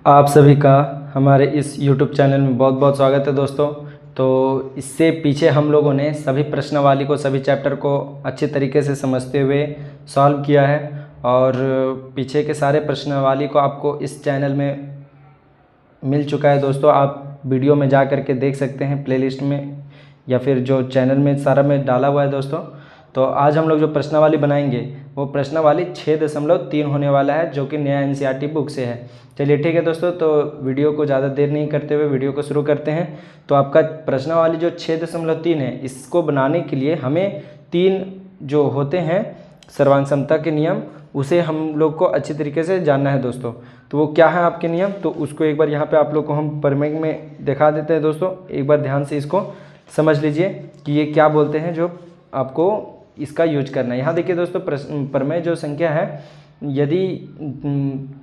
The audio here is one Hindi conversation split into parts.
आप सभी का हमारे इस YouTube चैनल में बहुत बहुत स्वागत है दोस्तों। तो इससे पीछे हम लोगों ने सभी प्रश्नावली को, सभी चैप्टर को अच्छे तरीके से समझते हुए सॉल्व किया है और पीछे के सारे प्रश्नावली को आपको इस चैनल में मिल चुका है दोस्तों। आप वीडियो में जा कर के देख सकते हैं प्लेलिस्ट में, या फिर जो चैनल में सारा में डाला हुआ है दोस्तों। तो आज हम लोग जो प्रश्नावली बनाएंगे वो प्रश्नावली 6.3 होने वाला है, जो कि नया एनसीईआरटी बुक से है। चलिए ठीक है दोस्तों, तो वीडियो को ज़्यादा देर नहीं करते हुए वीडियो को शुरू करते हैं। तो आपका प्रश्नावली जो 6.3 है, इसको बनाने के लिए हमें 3 जो होते हैं सर्वांग समता के नियम, उसे हम लोग को अच्छी तरीके से जानना है दोस्तों। तो वो क्या है आपके नियम, तो उसको एक बार यहाँ पे आप लोग को हम प्रमेय में दिखा देते हैं दोस्तों। एक बार ध्यान से इसको समझ लीजिए कि ये क्या बोलते हैं जो आपको इसका यूज करना है। यहाँ देखिए दोस्तों, प्रमेय जो संख्या है, यदि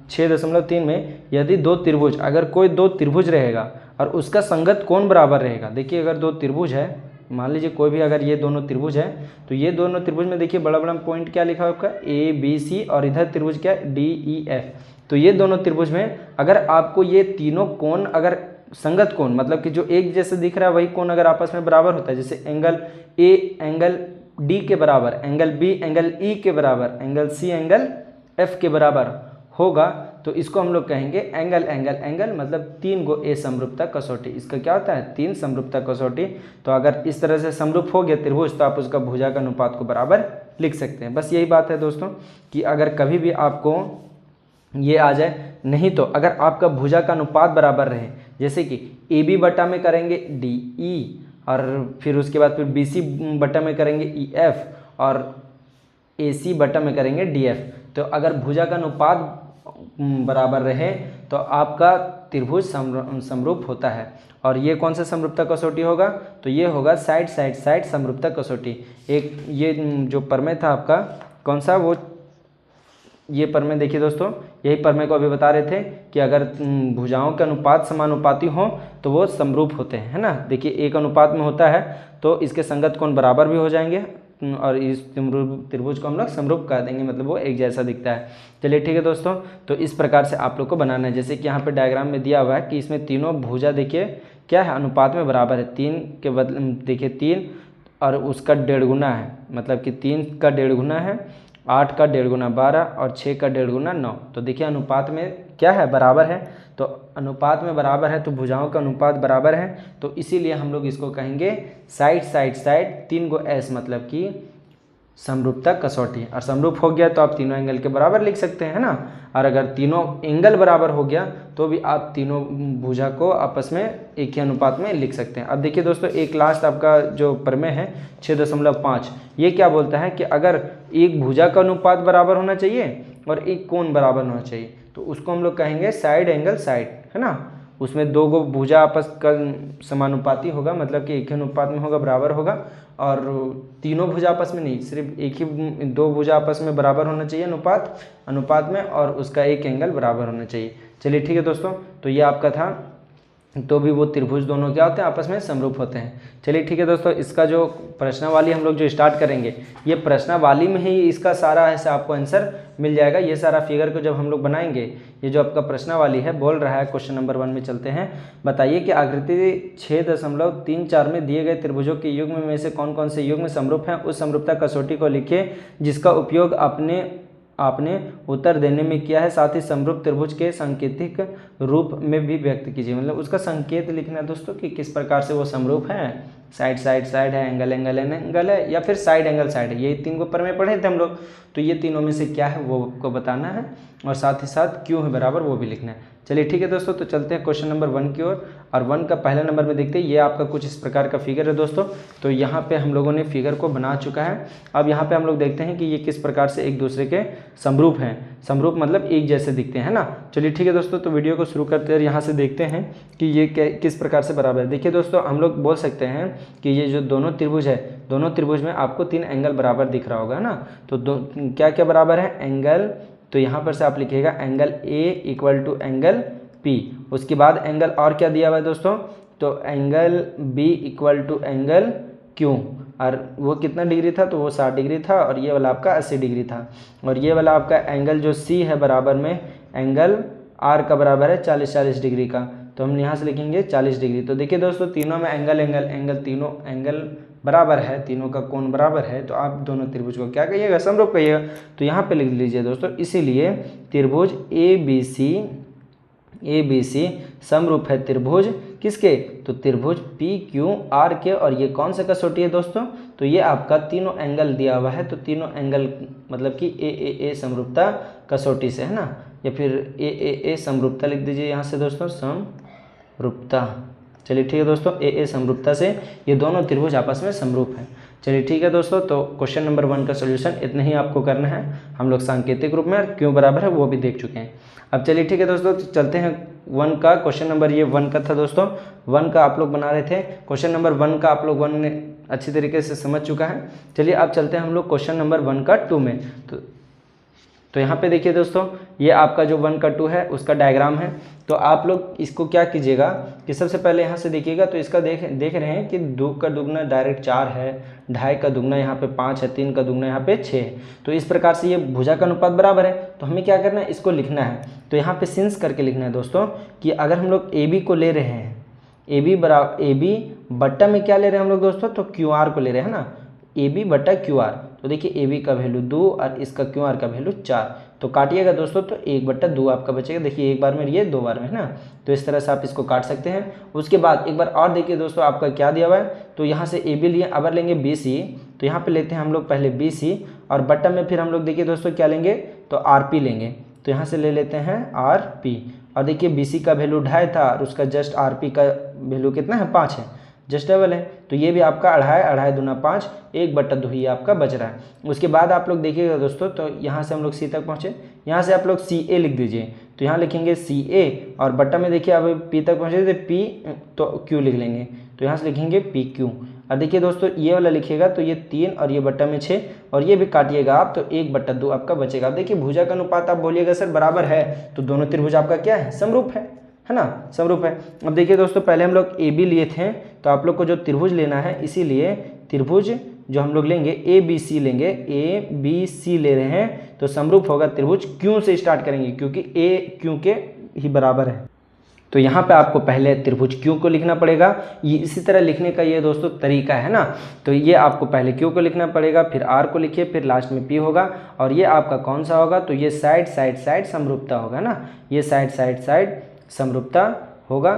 6.3 में यदि 2 त्रिभुज, अगर कोई 2 त्रिभुज रहेगा और उसका संगत कोण बराबर रहेगा। देखिए अगर 2 त्रिभुज है, मान लीजिए कोई भी, अगर ये दोनों त्रिभुज है तो ये दोनों त्रिभुज में देखिए बड़ा बड़ा पॉइंट क्या लिखा है आपका ABC, और इधर त्रिभुज क्या है DEF। तो ये दोनों त्रिभुज में अगर आपको ये तीनों कोण, अगर संगत कोण मतलब कि जो एक जैसे दिख रहा है वही कोण अगर आपस में बराबर होता है, जैसे एंगल A एंगल D के बराबर, एंगल B एंगल E के बराबर, एंगल C एंगल F के बराबर होगा, तो इसको हम लोग कहेंगे एंगल एंगल एंगल, मतलब 3 गो ए समरूपता कसौटी। इसका क्या होता है 3 समरूपता कसौटी। तो अगर इस तरह से समरूप हो गया त्रिभुज तो आप उसका भुजा का अनुपात को बराबर लिख सकते हैं। बस यही बात है दोस्तों कि अगर कभी भी आपको ये आ जाए, नहीं तो अगर आपका भुजा का अनुपात बराबर रहे, जैसे कि AB बटा में करेंगे DE, और फिर उसके बाद फिर BC बटा में करेंगे EF, और AC बटा में करेंगे DF। तो अगर भुजा का अनुपात बराबर रहे तो आपका त्रिभुज समरूप होता है। और ये कौन सा समरूपता कसौटी होगा, तो ये होगा साइड साइड साइड समरूपता कसौटी। एक ये जो प्रमेय था आपका कौन सा, वो ये प्रमेय देखिए दोस्तों, यही प्रमेय को अभी बता रहे थे कि अगर भुजाओं के अनुपात समानुपाती हो तो वो समरूप होते हैं, है ना। देखिए एक अनुपात में होता है तो इसके संगत कोण बराबर भी हो जाएंगे और इस त्रिभुज को हम लोग समरूप कह देंगे, मतलब वो एक जैसा दिखता है। चलिए ठीक है दोस्तों, तो इस प्रकार से आप लोग को बनाना है। जैसे कि यहाँ पे डायग्राम में दिया हुआ है कि इसमें तीनों भुजा देखिए क्या है, अनुपात में बराबर है। 3 के बदले देखिए 3 और उसका 1.5 गुना है, मतलब कि 3 का 1.5 गुना है, 8 का 1.5 गुना 12, और 6 का 1.5 गुना 9। तो देखिए अनुपात में क्या है, बराबर है। तो अनुपात में बराबर है तो भुजाओं का अनुपात बराबर है, तो इसीलिए हम लोग इसको कहेंगे साइड साइड साइड 3 गो S, मतलब कि समरूपता कसौटी। और समरूप हो गया तो आप तीनों एंगल के बराबर लिख सकते हैं ना। और अगर तीनों एंगल बराबर हो गया तो भी आप तीनों भुजा को आपस में एक ही अनुपात में लिख सकते हैं। अब देखिए दोस्तों, एक लास्ट आपका जो प्रमेय है 6.5, ये क्या बोलता है कि अगर एक भुजा का अनुपात बराबर होना चाहिए और एक कोण बराबर होना चाहिए, तो उसको हम लोग कहेंगे साइड एंगल साइड, है ना। उसमें 2 गो भुजा आपस का समानुपाती होगा, मतलब कि एक ही अनुपात में होगा, बराबर होगा। और तीनों भुजा आपस में नहीं, सिर्फ एक ही 2 भुजा आपस में बराबर होना चाहिए अनुपात में, और उसका एक एंगल बराबर होना चाहिए। चलिए ठीक है दोस्तों, तो ये आपका था। तो भी वो त्रिभुज दोनों क्या होते हैं, आपस में समरूप होते हैं। चलिए ठीक है दोस्तों, इसका जो प्रश्नावली हम लोग जो स्टार्ट करेंगे, ये प्रश्नावली में ही इसका सारा ऐसा आपको आंसर मिल जाएगा। ये सारा फिगर को जब हम लोग बनाएंगे, ये जो आपका प्रश्नावली है बोल रहा है, क्वेश्चन नंबर 1 में चलते हैं। बताइए कि आकृति 6.34 में दिए गए त्रिभुजों के युग्म में से कौन कौन से युग्म समरूप हैं। उस समरूपता कसौटी को लिखिए जिसका उपयोग आपने उत्तर देने में किया है। साथ ही समरूप त्रिभुज के सांकेतिक रूप में भी व्यक्त कीजिए, मतलब उसका संकेत लिखना है दोस्तों कि किस प्रकार से वो समरूप है। साइड साइड साइड है, एंगल एंगल एंगल है, या फिर साइड एंगल साइड है। ये 3 को प्रमेय पढ़े थे हम लोग, तो ये तीनों में से क्या है वो आपको बताना है, और साथ ही साथ क्यों है बराबर वो भी लिखना है। चलिए ठीक है दोस्तों, तो चलते हैं क्वेश्चन नंबर 1 की ओर। और 1 का पहला नंबर में देखते हैं, ये आपका कुछ इस प्रकार का फिगर है दोस्तों। तो यहाँ पे हम लोगों ने फिगर को बना चुका है। अब यहाँ पे हम लोग देखते हैं कि ये किस प्रकार से एक दूसरे के समरूप हैं। समरूप मतलब एक जैसे दिखते हैं ना। चलिए ठीक है दोस्तों, तो वीडियो को शुरू करते हैं, यहाँ से देखते हैं कि ये किस प्रकार से बराबर है। देखिए दोस्तों, हम लोग बोल सकते हैं कि ये जो दोनों त्रिभुज है, दोनों त्रिभुज में आपको 3 एंगल बराबर दिख रहा होगा ना। तो क्या क्या बराबर है, एंगल, तो यहाँ पर से आप लिखिएगा angle A equal to angle P। उसके बाद एंगल और क्या दिया हुआ है दोस्तों, तो angle B equal to angle Q, और वो कितना डिग्री था, तो वो 60 डिग्री था, और ये वाला आपका 80 डिग्री था। और ये वाला आपका एंगल जो C है बराबर में एंगल आर का बराबर है 40 डिग्री का, तो हम यहाँ से लिखेंगे 40 डिग्री। तो देखिए दोस्तों तीनों में एंगल तीनों एंगल बराबर है, तीनों का कोण बराबर है, तो आप दोनों त्रिभुज को क्या कहिएगा, समरूप कहिएगा। तो यहाँ पे लिख लीजिए दोस्तों, इसीलिए त्रिभुज ए बी सी समरूप है त्रिभुज किसके, तो त्रिभुज पी क्यू आर के। और ये कौन सा कसौटी है दोस्तों, तो ये आपका तीनों एंगल दिया हुआ है, तो तीनों एंगल मतलब कि ए समरूपता कसौटी से, है ना, या फिर ए समरूपता लिख दीजिए यहाँ से दोस्तों, समरूपता। चलिए ठीक है दोस्तों, ए समरूपता से ये दोनों त्रिभुज आपस में समरूप है। चलिए ठीक है दोस्तों, तो क्वेश्चन नंबर 1 का सोल्यूशन इतना ही आपको करना है। हम लोग सांकेतिक रूप में क्यों बराबर है वो भी देख चुके हैं। अब चलिए ठीक है दोस्तों, चलते हैं 1 का क्वेश्चन नंबर, ये 1 का था दोस्तों, 1 का आप लोग बना रहे थे। क्वेश्चन नंबर 1 का आप लोग 1 ने अच्छी तरीके से समझ चुका है। चलिए अब चलते हैं हम लोग क्वेश्चन नंबर 1 का 2 में। तो यहाँ पे देखिए दोस्तों, ये आपका जो 1 का 2 है उसका डायग्राम है। तो आप लोग इसको क्या कीजिएगा कि सबसे पहले यहाँ से देखिएगा, तो इसका देख रहे हैं कि 2 का दुगना डायरेक्ट 4 है, 2.5 का दुगना यहाँ पे 5 है, 3 का दुगना यहाँ पे 6 है। तो इस प्रकार से ये भुजा का अनुपात बराबर है। तो हमें क्या करना है, इसको लिखना है। तो यहाँ पे सिंस करके लिखना है दोस्तों कि अगर हम लोग ए बी को ले रहे हैं, ए बी बट्टा में क्या ले रहे हैं हम लोग दोस्तों, तो क्यू आर को ले रहे हैं ना, ए बी बट्टा क्यू आर। तो देखिए ए बी का वैल्यू 2 और इसका क्यू आर का वैल्यू 4। तो काटिएगा दोस्तों, तो 1/2 आपका बचेगा। देखिए एक बार में ये 2 बार में, है ना, तो इस तरह से आप इसको काट सकते हैं। उसके बाद एक बार और देखिए दोस्तों, आपका क्या दिया हुआ है, तो यहाँ से ए बी लिए, अब लेंगे बी सी। तो यहाँ पे लेते हैं हम लोग पहले बी सी, और बट्टा में फिर हम लोग देखिए दोस्तों क्या लेंगे, तो आर पी लेंगे। तो यहाँ से ले लेते हैं आर पी, और देखिए बी सी का वैल्यू 2.5 था और उसका जस्ट आर पी का वैल्यू कितना है, 5 है, जस्ट डबल है। तो ये भी आपका 2.5 दूना 5, 1/2 ही आपका बच रहा है। उसके बाद आप लोग देखिएगा दोस्तों, तो यहाँ से हम लोग सी तक पहुँचे, यहाँ से आप लोग सी ए लिख दीजिए। तो यहाँ लिखेंगे सी ए, और बट्टा में देखिए अब पी तक पहुँचे तो पी तो क्यू लिख लेंगे। तो यहाँ से लिखेंगे पी क्यू। और देखिए दोस्तों ये वाला लिखिएगा, तो ये 3 और ये बट्टा में 6, और ये भी काटिएगा आप, तो 1/2 आपका बचेगा। अब देखिए भुजा का अनुपात आप बोलिएगा सर बराबर है, तो दोनों त्रिभुज आपका क्या है, समरूप है ना, समरूप है। अब देखिए दोस्तों, पहले हम लोग ए बी लिए थे, तो आप लोग को जो त्रिभुज लेना है, इसीलिए त्रिभुज जो हम लोग लेंगे ए बी सी लेंगे, ए बी सी ले रहे हैं, तो समरूप होगा त्रिभुज क्यों से स्टार्ट करेंगे, क्योंकि ए क्यों के ही बराबर है। तो यहाँ पे आपको पहले त्रिभुज क्यू को लिखना पड़ेगा। ये इसी तरह लिखने का ये दोस्तों तरीका है ना। तो ये आपको पहले क्यू को लिखना पड़ेगा, फिर आर को लिखिए, फिर लास्ट में पी होगा, और ये आपका कौन सा होगा, तो ये साइड समरूपता होगा ना, ये साइड समरूपता होगा।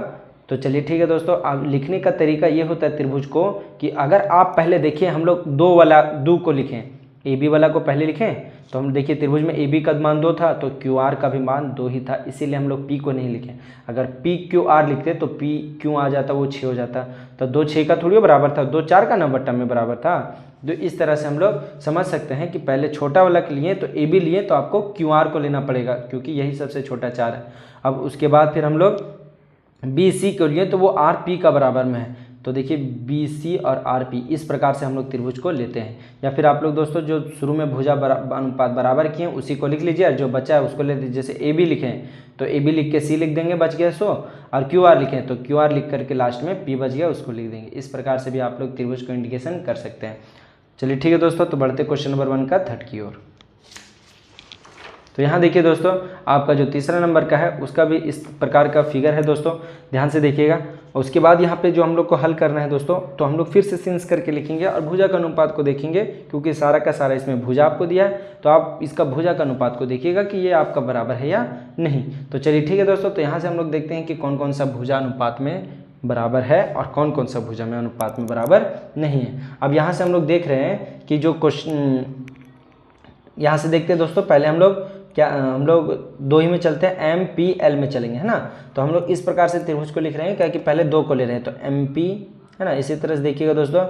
तो चलिए ठीक है दोस्तों, अब लिखने का तरीका ये होता है त्रिभुज को कि अगर आप पहले देखिए हम लोग 2 को लिखें, ए बी वाला को पहले लिखें, तो हम देखिए त्रिभुज में ए बी का मान 2 था, तो क्यू आर का भी मान 2 ही था, इसीलिए हम लोग पी को नहीं लिखे। अगर पी क्यू आर लिखते तो पी क्यू आ जाता, वो 6 हो जाता। तो 2 6 का थोड़ी बराबर था, 2 4 का ना बट्टा में बराबर था। तो इस तरह से हम लोग समझ सकते हैं कि पहले छोटा वाला के लिए तो ए बी लिए, तो आपको क्यू आर को लेना पड़ेगा, क्योंकि यही सबसे छोटा 4 है। अब उसके बाद फिर हम लोग बी सी के लिए, तो वो आर पी का बराबर में है। तो देखिए बी सी और आर पी, इस प्रकार से हम लोग त्रिभुज को लेते हैं। या फिर आप लोग दोस्तों जो शुरू में भुजा अनुपात बराबर किए उसी को लिख लीजिए, और जो बचा है उसको ले लीजिए। जैसे ए बी लिखें तो ए बी लिख के सी लिख देंगे, बच गया 100, और क्यू आर लिखें तो क्यू आर लिख करके लास्ट में पी बच गया, उसको लिख देंगे। इस प्रकार से भी आप लोग त्रिभुज को इंडिकेशन कर सकते हैं। चलिए ठीक है दोस्तों, तो बढ़ते क्वेश्चन नंबर 1 का थर्ड की ओर। तो यहाँ देखिए दोस्तों, आपका जो तीसरा नंबर का है उसका भी इस प्रकार का फिगर है दोस्तों, ध्यान से देखिएगा। उसके बाद यहाँ पे जो हम लोग को हल करना है दोस्तों, तो हम लोग फिर से सिंस करके लिखेंगे और भुजा का अनुपात को देखेंगे, क्योंकि सारा का सारा इसमें भुजा आपको दिया है। तो आप इसका भुजा का अनुपात को देखिएगा कि ये आपका बराबर है या नहीं। तो चलिए ठीक है दोस्तों, तो यहाँ से हम लोग देखते हैं कि कौन कौन सा भुजा अनुपात में बराबर है और कौन कौन सा भुजा में अनुपात में बराबर नहीं है। अब यहाँ से हम लोग देख रहे हैं कि जो क्वेश्चन, यहाँ से देखते हैं दोस्तों, पहले हम लोग 2 ही में चलते हैं, एम पी एल में चलेंगे, है ना। तो हम लोग इस प्रकार से त्रिभुज को लिख रहे हैं, क्या कि पहले 2 को ले रहे हैं, तो एम पी, है ना। इसी तरह से देखिएगा दोस्तों,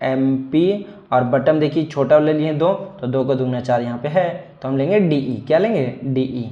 एम पी और बटन देखिए छोटा ले लिए 2, तो 2 को दुगना 4 यहाँ पे है, तो हम लेंगे डी ई। क्या लेंगे, डी ई।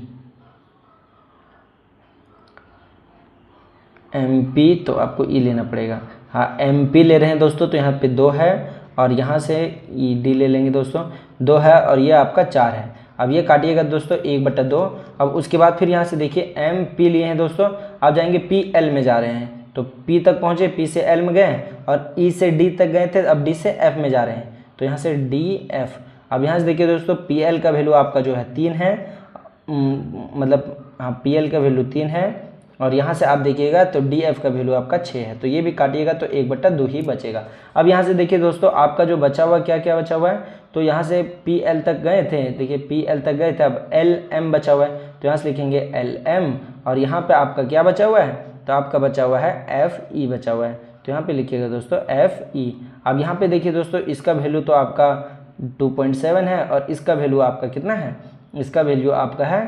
एम पी तो आपको ई लेना पड़ेगा, हाँ एम पी ले रहे हैं दोस्तों, तो यहाँ पे 2 है, और यहाँ से ई डी ले लेंगे दोस्तों, 2 है और ये आपका 4 है। अब ये काटिएगा दोस्तों 1/2। अब उसके बाद फिर यहाँ से देखिए एम पी लिए हैं दोस्तों, आप जाएंगे पी एल में जा रहे हैं, तो पी तक पहुँचे, पी से एल में गए, और ई से डी तक गए थे, अब डी से एफ में जा रहे हैं, तो यहाँ से डी एफ। अब यहाँ से देखिए दोस्तों, पी एल का वैल्यू आपका जो है 3 है, मतलब हाँ पी एल का वैल्यू 3 है और यहाँ से आप देखिएगा तो डी एफ का वैल्यू आपका 6 है, तो ये भी काटिएगा तो 1/2 ही बचेगा। अब यहाँ से देखिए दोस्तों आपका जो बचा हुआ क्या क्या बचा हुआ है, तो यहाँ से पी एल तक गए थे, देखिए पी एल तक गए थे, अब एल एम बचा हुआ है, तो यहाँ से लिखेंगे एल एम और यहाँ पे आपका क्या बचा हुआ है, तो आपका बचा हुआ है एफ ई बचा हुआ है, तो यहाँ पे लिखिएगा दोस्तों एफ ई। अब यहाँ पे देखिए दोस्तों इसका वैल्यू तो आपका 2.7 है और इसका वैल्यू आपका कितना है, इसका वैल्यू आपका है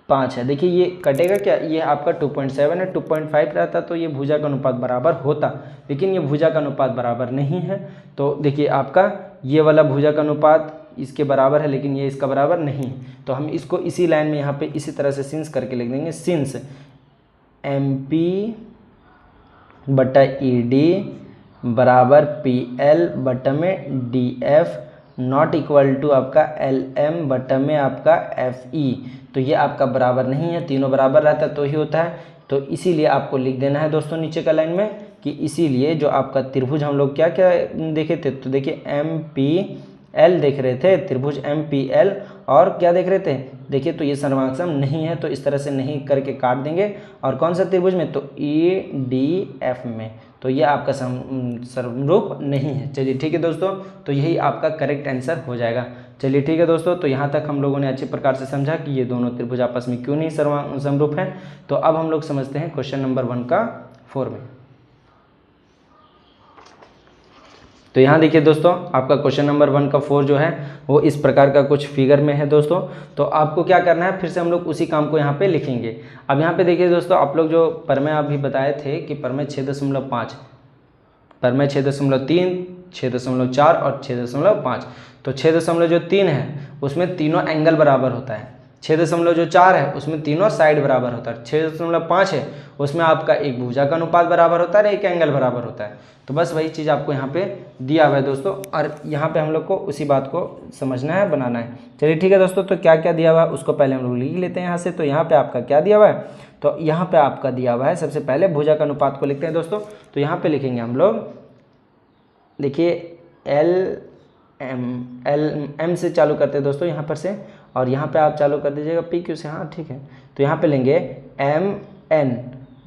5 है। देखिए ये कटेगा क्या, ये आपका 2.7 है, 2.5 रहता तो ये भुजा का अनुपात बराबर होता, लेकिन ये भुजा का अनुपात बराबर नहीं है। तो देखिए आपका ये वाला भुजा का अनुपात इसके बराबर है लेकिन ये इसका बराबर नहीं, तो हम इसको इसी लाइन में यहाँ पे इसी तरह से सिंस करके लिख देंगे, सिंस एम पी बटा ई डी बराबर पी एल बटा में D F not equal to आपका एल एम बटा में आपका एफ ई। तो ये आपका बराबर नहीं है, तीनों बराबर रहता है तो ही होता है, तो इसीलिए आपको लिख देना है दोस्तों नीचे का लाइन में कि इसीलिए जो आपका त्रिभुज हम लोग क्या क्या देखे थे, तो देखिए एम पी एल देख रहे थे, त्रिभुज एम पी एल, और क्या देख रहे थे, देखिए तो ये सर्वांगसम नहीं है तो इस तरह से नहीं करके काट देंगे, और कौन सा त्रिभुज में, तो ई डी एफ में, तो ये आपका समरूप नहीं है। चलिए ठीक है दोस्तों, तो यही आपका करेक्ट आंसर हो जाएगा। चलिए ठीक है दोस्तों, तो यहाँ तक हम लोगों ने अच्छे प्रकार से समझा कि ये दोनों त्रिभुज आपस में क्यों नहीं समरूप हैं। तो अब हम लोग समझते हैं क्वेश्चन नंबर 1 का 4 में। तो यहाँ देखिए दोस्तों आपका क्वेश्चन नंबर 1 का 4 जो है वो इस प्रकार का कुछ फिगर में है दोस्तों। तो आपको क्या करना है, फिर से हम लोग उसी काम को यहाँ पे लिखेंगे। अब यहाँ पे देखिए दोस्तों, आप लोग जो परमेय अभी बताए थे कि परमेय 6.5, परमेय 6.3, 6.4 और 6.5, तो 6.3 है उसमें तीनों एंगल बराबर होता है, 6.4 है उसमें तीनों साइड बराबर होता है, 6.5 है उसमें आपका एक भुजा का अनुपात बराबर होता है, एक एंगल बराबर होता है। तो बस वही चीज़ आपको यहाँ पे दिया हुआ है दोस्तों, और यहाँ पे हम लोग को उसी बात को समझना है, बनाना है। चलिए ठीक है दोस्तों, तो क्या क्या दिया हुआ है उसको पहले हम लोग लिख लेते हैं यहाँ से। तो यहाँ पे आपका क्या दिया हुआ है, तो यहाँ पे आपका दिया हुआ है, सबसे पहले भुजा का अनुपात को लिखते हैं दोस्तों। तो यहाँ पे लिखेंगे हम लोग, देखिए एल एम से चालू करते हैं दोस्तों यहाँ पर से, और यहाँ पे आप चालू कर दीजिएगा पी क्यू से, हाँ ठीक है। तो यहाँ पे लेंगे एम एन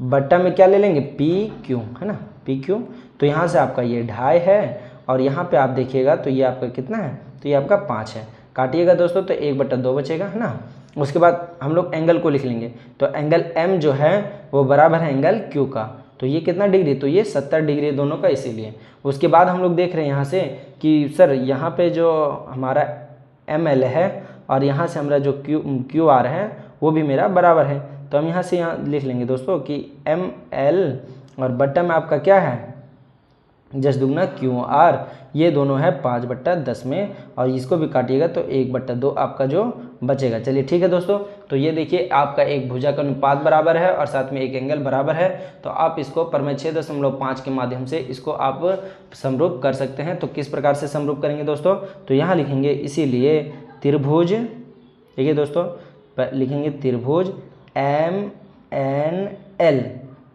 बट्टा में क्या ले लेंगे, पी क्यू, है ना, पी क्यू। तो यहाँ से आपका ये 2.5 है, और यहाँ पे आप देखिएगा तो ये आपका कितना है, तो ये आपका 5 है। काटिएगा दोस्तों तो 1/2 बचेगा, है ना। उसके बाद हम लोग एंगल को लिख लेंगे, तो एंगल एम जो है वो बराबर है एंगल क्यू का, तो ये कितना डिग्री, तो ये 70 डिग्री दोनों का, इसीलिए। उसके बाद हम लोग देख रहे हैं यहाँ से कि सर यहाँ पे जो हमारा एम एल है और यहाँ से हमारा जो क्यू आर है वो भी मेरा बराबर है, तो हम यहाँ से यहाँ लिख लेंगे दोस्तों कि एम एल और बट्टा में आपका क्या है, 10 × क्यू आर, ये दोनों है 5/10 में, और इसको भी काटिएगा तो 1/2 आपका जो बचेगा। चलिए ठीक है दोस्तों, तो ये देखिए आपका एक भुजा का अनुपात बराबर है और साथ में एक एंगल बराबर है, तो आप इसको परमेय 6.5 के माध्यम से इसको आप समरूप कर सकते हैं। तो किस प्रकार से समरूप करेंगे दोस्तों, तो यहाँ लिखेंगे इसीलिए त्रिभुज, देखिए दोस्तों लिखेंगे त्रिभुज एम एन एल,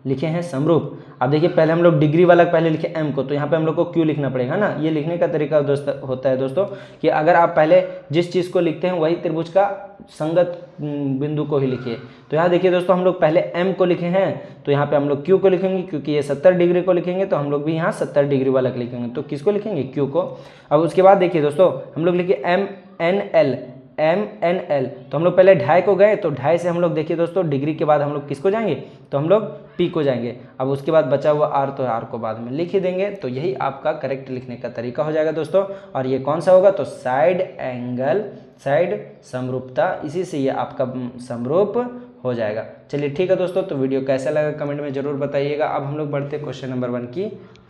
लिखे हैं समरूप। अब देखिए पहले हम लोग डिग्री वाला पहले लिखे एम को, तो यहाँ पे हम लोग को क्यू लिखना पड़ेगा ना। ये लिखने का तरीका होता है दोस्तों कि अगर आप पहले जिस चीज़ को लिखते हैं वही त्रिभुज का संगत बिंदु को ही लिखिए। तो यहाँ देखिए दोस्तों हम लोग पहले एम को लिखे हैं, तो यहाँ पे हम लोग क्यू को लिखेंगे, क्योंकि ये 70 डिग्री को लिखेंगे तो हम लोग भी यहाँ 70 डिग्री वाला लिखेंगे, तो किसको लिखेंगे, क्यू को। अब उसके बाद देखिए दोस्तों हम लोग लिखे M N L, M N L, तो हम लोग पहले 2.5 को गए, तो 2.5 से हम लोग देखिए दोस्तों डिग्री के बाद हम लोग किसको जाएंगे, तो हम लोग पी को जाएंगे। अब उसके बाद बचा हुआ आर, तो आर को बाद में लिख ही देंगे। तो यही आपका करेक्ट लिखने का तरीका हो जाएगा दोस्तों। और ये कौन सा होगा, तो साइड एंगल, साइड समरूपता, इसी से ये आपका समरूप हो जाएगा। चलिए ठीक है दोस्तों, तो वीडियो कैसा लगा कमेंट में जरूर बताइएगा। अब हम लोग बढ़ते क्वेश्चन नंबर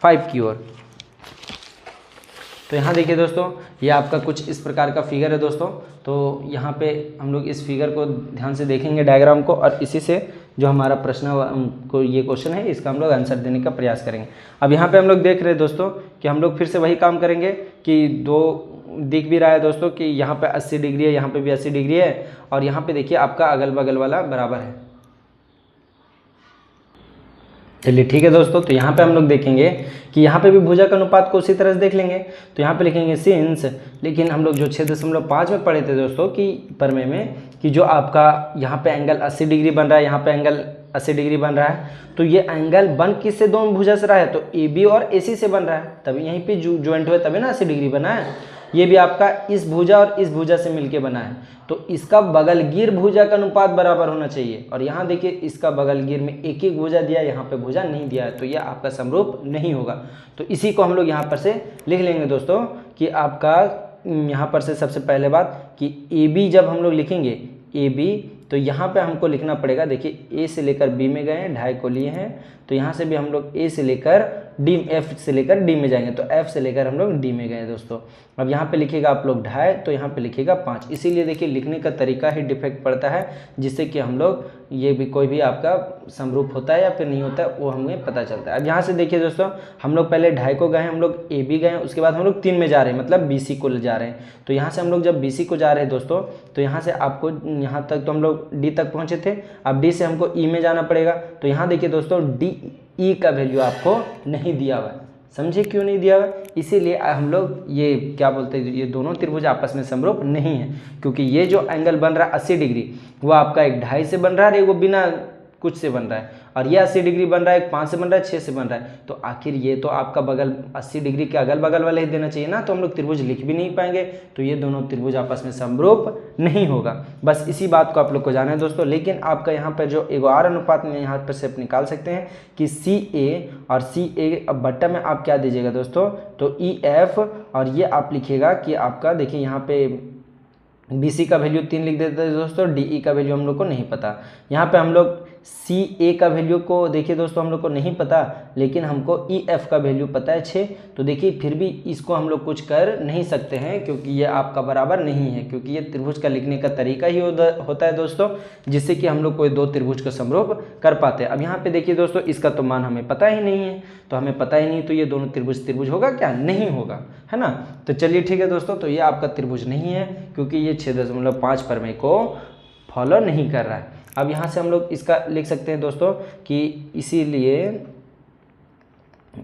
5 की ओर। तो यहाँ देखिए दोस्तों ये आपका कुछ इस प्रकार का फिगर है दोस्तों। तो यहाँ पे हम लोग इस फिगर को ध्यान से देखेंगे डायग्राम को, और इसी से जो हमारा प्रश्न को ये क्वेश्चन है इसका हम लोग आंसर देने का प्रयास करेंगे। अब यहाँ पे हम लोग देख रहे हैं दोस्तों कि हम लोग फिर से वही काम करेंगे कि दो दिख भी रहा है दोस्तों कि यहाँ पे 80 डिग्री है, यहाँ पे भी 80 डिग्री है, और यहाँ पे देखिए आपका अगल बगल वाला बराबर है। चलिए ठीक है दोस्तों, तो यहाँ पे हम लोग देखेंगे कि यहाँ पे भी भुजा का अनुपात को उसी तरह से देख लेंगे। तो यहाँ पे लिखेंगे सिंस, लेकिन हम लोग जो 6.5 में पढ़े थे दोस्तों कि परमेय में कि जो आपका यहाँ पे एंगल 80 डिग्री बन रहा है, यहाँ पे एंगल 80 डिग्री बन रहा है, तो ये एंगल बन किससे दोनों भुजा से रहा है, तो AB और AC से बन रहा है, तभी यहीं पे ज्वाइंट हुए तभी ना 80 डिग्री बना है। ये भी आपका इस भुजा और इस भुजा से मिलके बना है, तो इसका बगलगीर भुजा का अनुपात बराबर होना चाहिए। और यहाँ देखिए इसका बगलगीर में एक एक भुजा दिया है, यहाँ पे भुजा नहीं दिया है, तो ये आपका समरूप नहीं होगा। तो इसी को हम लोग यहाँ पर से लिख लेंगे दोस्तों कि आपका यहाँ पर से सबसे पहले बात कि AB जब हम लोग लिखेंगे AB, तो यहाँ पे हमको लिखना पड़ेगा, देखिए A से लेकर B में गए हैं, ढाई को लिए हैं, तो यहाँ से भी हम लोग A से लेकर D, F से लेकर D में जाएंगे, तो F से लेकर हम लोग D में गए दोस्तों। अब यहाँ पे लिखिएगा आप लोग ढाई, तो यहाँ पे लिखिएगा 5। इसीलिए देखिए लिखने का तरीका ही डिफेक्ट पड़ता है, जिससे कि हम लोग ये भी कोई भी आपका समरूप होता है या फिर नहीं होता है वो हमें पता चलता है। अब यहाँ से देखिए दोस्तों, हम लोग पहले ढाई को गए, हम लोग AB गए, उसके बाद हम लोग 3 में जा रहे हैं, मतलब BC को जा रहे हैं। तो यहाँ से हम लोग जब BC को जा रहे हैं दोस्तों, तो यहाँ से आपको यहाँ तक तो हम लोग D तक पहुँचे थे, अब D से हमको E में जाना पड़ेगा। तो यहाँ देखिए दोस्तों DE का वैल्यू आपको नहीं दिया हुआ है, समझे क्यों नहीं दिया हुआ? इसीलिए हम लोग ये क्या बोलते हैं, ये दोनों त्रिभुज आपस में समरूप नहीं है, क्योंकि ये जो एंगल बन रहा है 80 डिग्री वो आपका एक ढाई से बन रहा है, वो बिना कुछ से बन रहा है, और ये 80 डिग्री बन रहा है, 5 से बन रहा है, 6 से बन रहा है। तो आखिर ये तो आपका बगल 80 डिग्री के अगल बगल वाले ही देना चाहिए ना, तो हम लोग त्रिभुज लिख भी नहीं पाएंगे, तो ये दोनों त्रिभुज आपस में समरूप नहीं होगा। बस इसी बात को आप लोग को जाना है दोस्तों। लेकिन आपका यहाँ पर जो एक और अनुपात में यहाँ पर से आप निकाल सकते हैं कि CA और CA, अब बट्टा में आप क्या दीजिएगा दोस्तों, तो EF, और ये आप लिखिएगा कि आपका देखिए यहाँ पे BC का वैल्यू 3 लिख देते हैं दोस्तों, DE का वैल्यू हम लोग को नहीं पता। यहाँ पे हम लोग CA का वैल्यू को देखिए दोस्तों हम लोग को नहीं पता, लेकिन हमको EF का वैल्यू पता है 6। तो देखिए फिर भी इसको हम लोग कुछ कर नहीं सकते हैं, क्योंकि ये आपका बराबर नहीं है, क्योंकि ये त्रिभुज का लिखने का तरीका ही होता है दोस्तों, जिससे कि हम लोग कोई दो त्रिभुज को समरूप कर पाते हैं। अब यहाँ पे देखिए दोस्तों इसका तो मान हमें पता ही नहीं है, तो हमें पता ही नहीं, तो ये दोनों त्रिभुज होगा क्या? नहीं होगा, है ना। तो चलिए ठीक है दोस्तों, तो ये आपका त्रिभुज नहीं है, क्योंकि ये 6.5 प्रमेय को फॉलो नहीं कर रहा है। अब यहाँ से हम लोग इसका लिख सकते हैं दोस्तों कि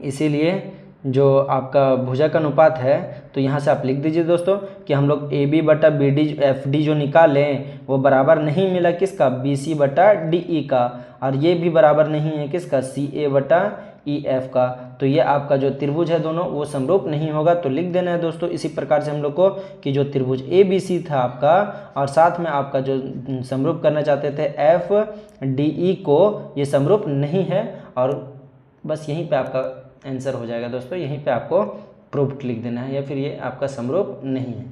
इसीलिए जो आपका भुजा का अनुपात है, तो यहाँ से आप लिख दीजिए दोस्तों कि हम लोग AB बटा BD FD जो निकालें वो बराबर नहीं मिला किसका? BC बटा DE का, और ये भी बराबर नहीं है किसका? CA बटा EF का। तो ये आपका जो त्रिभुज है दोनों वो समरूप नहीं होगा, तो लिख देना है दोस्तों इसी प्रकार से हम लोग को कि जो त्रिभुज ABC था आपका, और साथ में आपका जो समरूप करना चाहते थे FDE को, ये समरूप नहीं है। और बस यहीं पे आपका आंसर हो जाएगा दोस्तों, यहीं पे आपको प्रूफ लिख देना है, या फिर ये आपका समरूप नहीं है।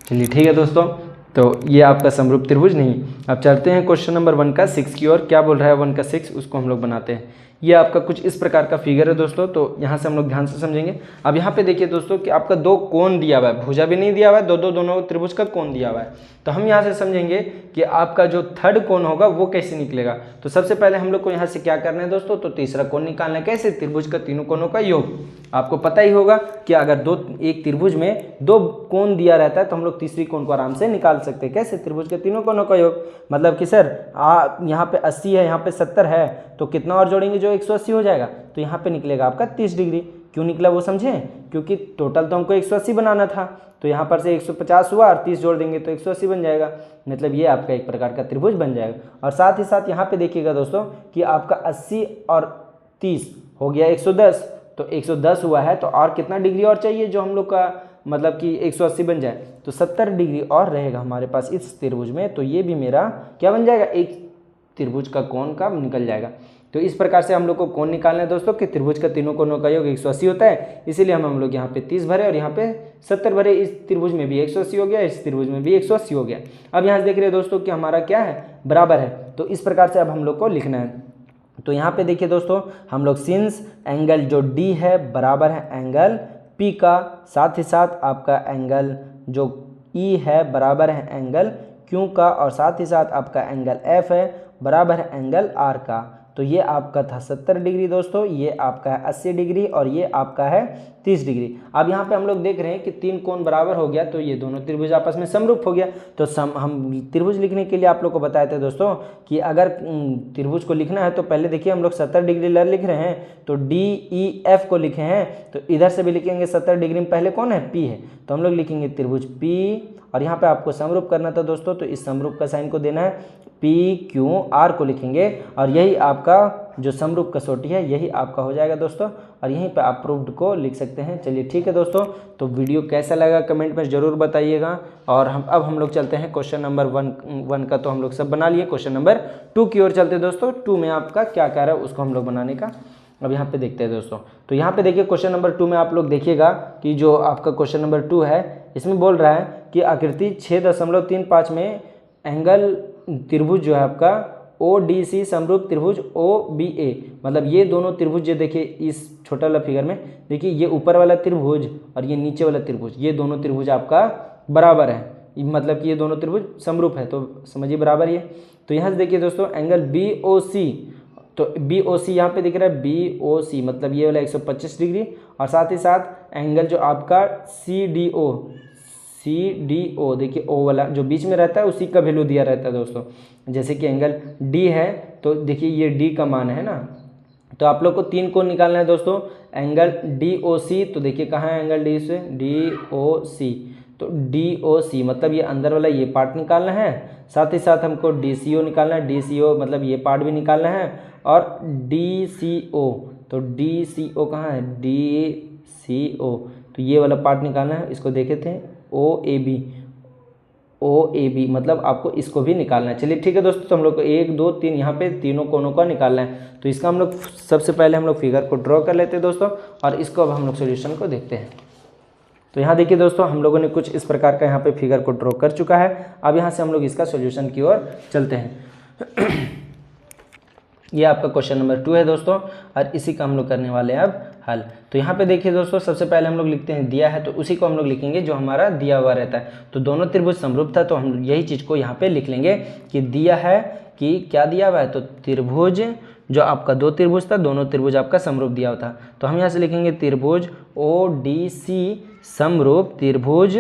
चलिए ठीक है दोस्तों, तो ये आपका समरूप त्रिभुज नहीं। अब चलते हैं क्वेश्चन नंबर 1 का 6 की ओर। क्या बोल रहा है 1 का 6, उसको हम लोग बनाते हैं। ये आपका कुछ इस प्रकार का फिगर है दोस्तों, तो यहाँ से हम लोग ध्यान से समझेंगे। अब यहाँ पे देखिए दोस्तों कि आपका दो कोण दिया हुआ है, भुजा भी नहीं दिया हुआ है, दोनों त्रिभुज का कोण दिया हुआ है। तो हम यहाँ से समझेंगे कि आपका जो थर्ड कोण होगा वो कैसे निकलेगा। तो सबसे पहले हम लोग को यहाँ से क्या करना है दोस्तों, तो तीसरा कोण निकालना है। कैसे? त्रिभुज का तीनों कोणों का योग। आपको पता ही होगा कि अगर एक त्रिभुज में दो कोण दिया रहता है तो हम लोग तीसरी कोण को आराम से निकाल सकते हैं। कैसे? त्रिभुज के तीनों कोणों का योग। मतलब कि सर यहाँ पे 80 है, यहाँ पे 70 है, तो कितना और जोड़ेंगे जो 180 हो जाएगा, तो यहाँ पे निकलेगा आपका 30 डिग्री। क्यों निकला वो समझें? क्योंकि टोटल तो हमको 180 बनाना था, तो यहाँ पर से 150 हुआ और 30 जोड़ देंगे तो 180 बन जाएगा। मतलब ये आपका एक प्रकार का त्रिभुज बन जाएगा। और साथ ही साथ यहाँ पे देखिएगा दोस्तों कि आपका 80 और 30 हो गया 110, तो 110 हुआ है, तो और कितना डिग्री और चाहिए जो हम लोग का मतलब कि 180 बन जाए, तो 70 डिग्री और रहेगा हमारे पास इस त्रिभुज में। तो ये भी मेरा क्या बन जाएगा? एक त्रिभुज का कोण का निकल जाएगा। तो इस प्रकार से हम लोग को कोण निकालना है दोस्तों कि त्रिभुज का तीनों कोणों का योग 180 होता है, इसीलिए हम लोग यहाँ पे 30 भरे और यहाँ पे 70 भरे। इस त्रिभुज में भी 180 हो गया, इस त्रिभुज में भी 180 हो गया। अब यहाँ से देख रहे हैं दोस्तों कि हमारा क्या है? बराबर है। तो इस प्रकार से अब हम लोग को लिखना है। तो यहाँ पे देखिए दोस्तों हम लोग सिंस एंगल जो D है बराबर है एंगल P का, साथ ही साथ आपका एंगल जो E है बराबर है एंगल Q का, और साथ ही साथ आपका एंगल F है बराबर है एंगल R का। तो ये आपका था 70 डिग्री दोस्तों, ये आपका है 80 डिग्री और ये आपका है 30 डिग्री। अब यहाँ पे हम लोग देख रहे हैं कि 3 कोण बराबर हो गया, तो ये दोनों त्रिभुज आपस में समरूप हो गया। तो हम त्रिभुज लिखने के लिए आप लोग को बताए थे दोस्तों कि अगर त्रिभुज को लिखना है तो पहले देखिए हम लोग 70 डिग्री लिख रहे हैं, तो DEF को लिखे हैं, तो इधर से भी लिखेंगे 70 डिग्री में पहले कौन है, P है, तो हम लोग लिखेंगे त्रिभुज P, और यहाँ पे आपको समरूप करना था दोस्तों, तो इस समरूप का साइन को देना है, PQR को लिखेंगे, और यही आपका जो समरूप कसौटी है यही आपका हो जाएगा दोस्तों, और यहीं पे आप प्रूव्ड को लिख सकते हैं। चलिए ठीक है दोस्तों, तो वीडियो कैसा लगा कमेंट में ज़रूर बताइएगा। और अब हम लोग चलते हैं क्वेश्चन नंबर 1 का तो हम लोग सब बना लिए, क्वेश्चन नंबर 2 की ओर चलते हैं दोस्तों। 2 में आपका क्या कह रहा है उसको हम लोग बनाने का अब यहाँ पे देखते हैं दोस्तों। तो यहाँ पे देखिए क्वेश्चन नंबर 2 में आप लोग देखिएगा कि जो आपका क्वेश्चन नंबर 2 है इसमें बोल रहा है कि आकृति 6.35 में एंगल त्रिभुज जो है आपका ODC समरूप त्रिभुज OBA, मतलब ये दोनों त्रिभुज जो देखिए इस छोटा वाला फिगर में देखिए, ये ऊपर वाला त्रिभुज और ये नीचे वाला त्रिभुज, ये दोनों त्रिभुज आपका बराबर है, मतलब कि ये दोनों त्रिभुज समरूप है, तो समझिए बराबर ही है। तो यहाँ से देखिए दोस्तों एंगल BOC, तो BOC यहाँ पे दिख रहा है BOC, मतलब ये वाला 125 डिग्री, और साथ ही साथ एंगल जो आपका CDO देखिए O वाला जो बीच में रहता है उसी का वैल्यू दिया रहता है दोस्तों। जैसे कि एंगल D है तो देखिए ये D का मान है ना, तो आप लोग को 3 कोण निकालना है दोस्तों। एंगल DOC, तो देखिए कहाँ है एंगल D से DOC, तो DOC मतलब ये अंदर वाला ये पार्ट निकालना है, साथ ही साथ हमको DCO निकालना है, DCO मतलब ये पार्ट भी निकालना है, और DCO, तो DCO कहाँ है DCO, तो ये वाला पार्ट निकालना है। इसको देखे थे OAB मतलब आपको इसको भी निकालना है। चलिए ठीक है दोस्तों, तो हम लोग को 1 2 3 यहाँ पे तीनों कोनों का निकालना है। तो इसका हम लोग सबसे पहले हम लोग फिगर को ड्रॉ कर लेते हैं दोस्तों, और इसको अब हम लोग सोल्यूशन को देखते हैं। तो यहाँ देखिए दोस्तों हम लोगों ने कुछ इस प्रकार का यहाँ पे फिगर को ड्रॉ कर चुका है। अब यहाँ से हम लोग इसका सोल्यूशन की ओर चलते हैं। ये आपका क्वेश्चन नंबर 2 है दोस्तों, और इसी का हम लोग करने वाले हैं अब हल। तो यहाँ पे देखिए दोस्तों सबसे पहले हम लोग लिखते हैं दिया है, तो उसी को हम लोग लिखेंगे जो हमारा दिया हुआ रहता है। तो दोनों त्रिभुज समरूप था, तो हम यही चीज़ को यहाँ पे लिख लेंगे कि दिया है कि क्या दिया हुआ है, तो त्रिभुज जो आपका 2 त्रिभुज था, दोनों त्रिभुज आपका समरूप दिया हुआ था। तो हम यहाँ से लिखेंगे त्रिभुज ODC समरूप त्रिभुज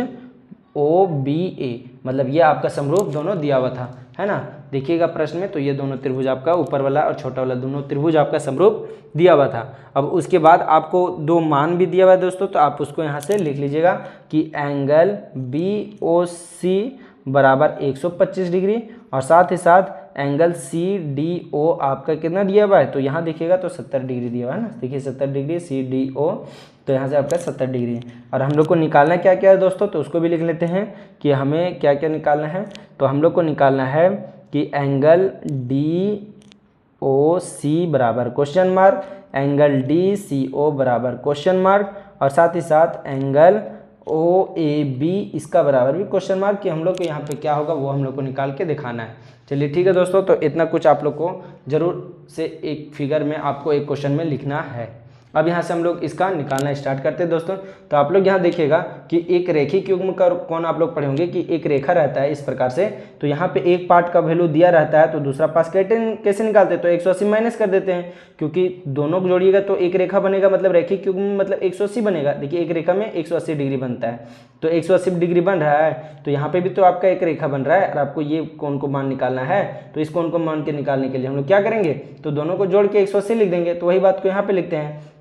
OBA, मतलब ये आपका समरूप दोनों दिया हुआ था, है ना। देखिएगा प्रश्न में, तो ये दोनों त्रिभुज आपका ऊपर वाला और छोटा वाला दोनों त्रिभुज आपका समरूप दिया हुआ था। अब उसके बाद आपको 2 मान भी दिया हुआ है दोस्तों, तो आप उसको यहाँ से लिख लीजिएगा कि एंगल BOC बराबर 125 डिग्री, और साथ ही साथ एंगल CDO आपका कितना दिया हुआ है, तो यहाँ देखिएगा तो 70 डिग्री दिया हुआ है ना, देखिए 70 डिग्री CDO, तो यहाँ से आपका 70 डिग्री है। और हम लोग को निकालना क्या क्या है दोस्तों, तो उसको भी लिख लेते हैं कि हमें क्या क्या निकालना है। तो हम लोग को निकालना है कि एंगल DOC बराबर क्वेश्चन मार्क, एंगल DCO बराबर क्वेश्चन मार्क, और साथ ही साथ एंगल OAB इसका बराबर भी क्वेश्चन मार्क, कि हम लोग को यहाँ पे क्या होगा वो हम लोग को निकाल के दिखाना है। चलिए ठीक है दोस्तों, तो इतना कुछ आप लोग को जरूर से एक फिगर में आपको एक क्वेश्चन में लिखना है। अब यहाँ से हम लोग इसका निकालना स्टार्ट करते हैं दोस्तों। तो आप लोग यहाँ देखिएगा कि एक रेखिक युग्म का कौन आप लोग पढ़े होंगे कि एक रेखा रहता है इस प्रकार से, तो यहाँ पे एक पार्ट का वैल्यू दिया रहता है, तो दूसरा पास कैसे निकालते हैं, तो 180 माइनस कर देते हैं, क्योंकि दोनों को जोड़िएगा तो एक रेखा बनेगा, मतलब रेखिक युग्म मतलब 180 बनेगा। देखिए एक रेखा में 180 डिग्री बनता है, तो 180 डिग्री बन रहा है, तो यहाँ पे भी तो आपका एक रेखा बन रहा है, और आपको ये कोण को मान निकालना है। तो इस कोण को मान के निकालने के लिए हम लोग क्या करेंगे, तो दोनों को जोड़ के 180 लिख देंगे। तो वही बात को यहाँ पे लिखते हैं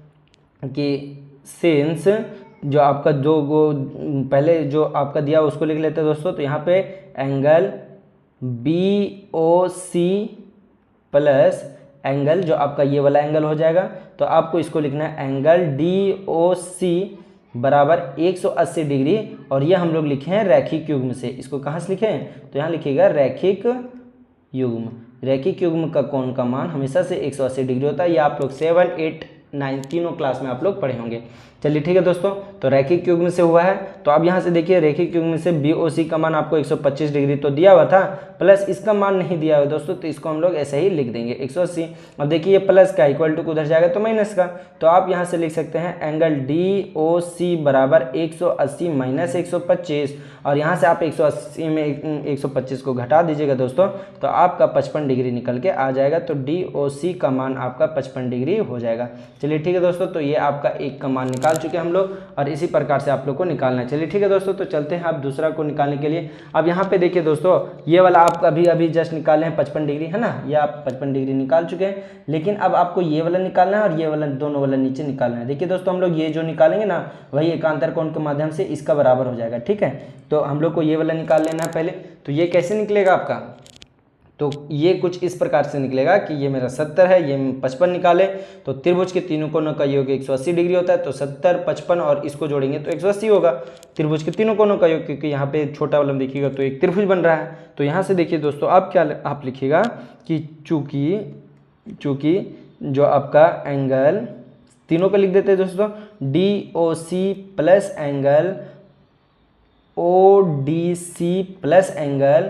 कि सिंस जो आपका पहले जो आपका दिया उसको लिख लेते हैं दोस्तों। तो यहाँ पे एंगल BOC प्लस एंगल जो आपका ये वाला एंगल हो जाएगा, तो आपको इसको लिखना है एंगल DOC बराबर 180 डिग्री, और ये हम लोग लिखे हैं रैखिक युग्म से। इसको कहाँ से लिखे हैं, तो यहाँ लिखिएगा रैखिक युग्म। रैखिक युग्म का कोण का मान हमेशा से 180 डिग्री होता है। ये आप लोग 7, 8 तीनों क्लास में आप लोग पढ़े होंगे। चलिए ठीक है दोस्तों, तो रैखिक युग्म से हुआ है, तो अब यहाँ से देखिए रैखिक युग्म से BOC का मान आपको 125 डिग्री तो दिया हुआ था, प्लस इसका मान नहीं दिया हुआ दोस्तों, तो इसको हम लोग ऐसे ही लिख देंगे 180। अब देखिए ये प्लस का इक्वल टू उधर जाएगा तो माइनस का, तो आप यहाँ से लिख सकते हैं एंगल DOC बराबर 180 माइनस 125, और यहाँ से आप 180 में 125 को घटा दीजिएगा दोस्तों, तो आपका 55 डिग्री निकल के आ जाएगा, तो DOC का मान आपका 55 डिग्री हो जाएगा। चलिए ठीक है दोस्तों, तो ये आपका एक का मान निकाल चुके हैं हम लोग, और इसी प्रकार से आप लोग को निकालना है। चलिए ठीक है दोस्तों, तो चलते हैं आप दूसरा को निकालने के लिए। अब यहाँ पे देखिए दोस्तों, ये वाला आप अभी जस्ट निकाले हैं 55 डिग्री, है ना, ये आप 55 डिग्री निकाल चुके हैं, लेकिन अब आपको ये वाला निकालना है और ये वाला, दोनों वाला नीचे निकालना है। देखिए दोस्तों, हम लोग ये जो निकालेंगे ना, वही एकांतर कोण के माध्यम से इसका बराबर हो जाएगा। ठीक है, तो हम लोग को ये वाला निकाल लेना है पहले। तो ये कैसे निकलेगा आपका, तो ये कुछ इस प्रकार से निकलेगा कि ये मेरा 70 है, ये 55 निकाले, तो त्रिभुज के तीनों कोनों का योग 180 डिग्री होता है, तो 70, 55 और इसको जोड़ेंगे तो 180 होगा त्रिभुज के तीनों कोनों का योग, क्योंकि यहाँ पे छोटा वाला देखिएगा तो एक त्रिभुज बन रहा है। तो यहाँ से देखिए दोस्तों, आप क्या आप लिखिएगा कि चूँकि जो आपका एंगल, तीनों का लिख देते हैं दोस्तों, DOC plus angle ODC plus angle,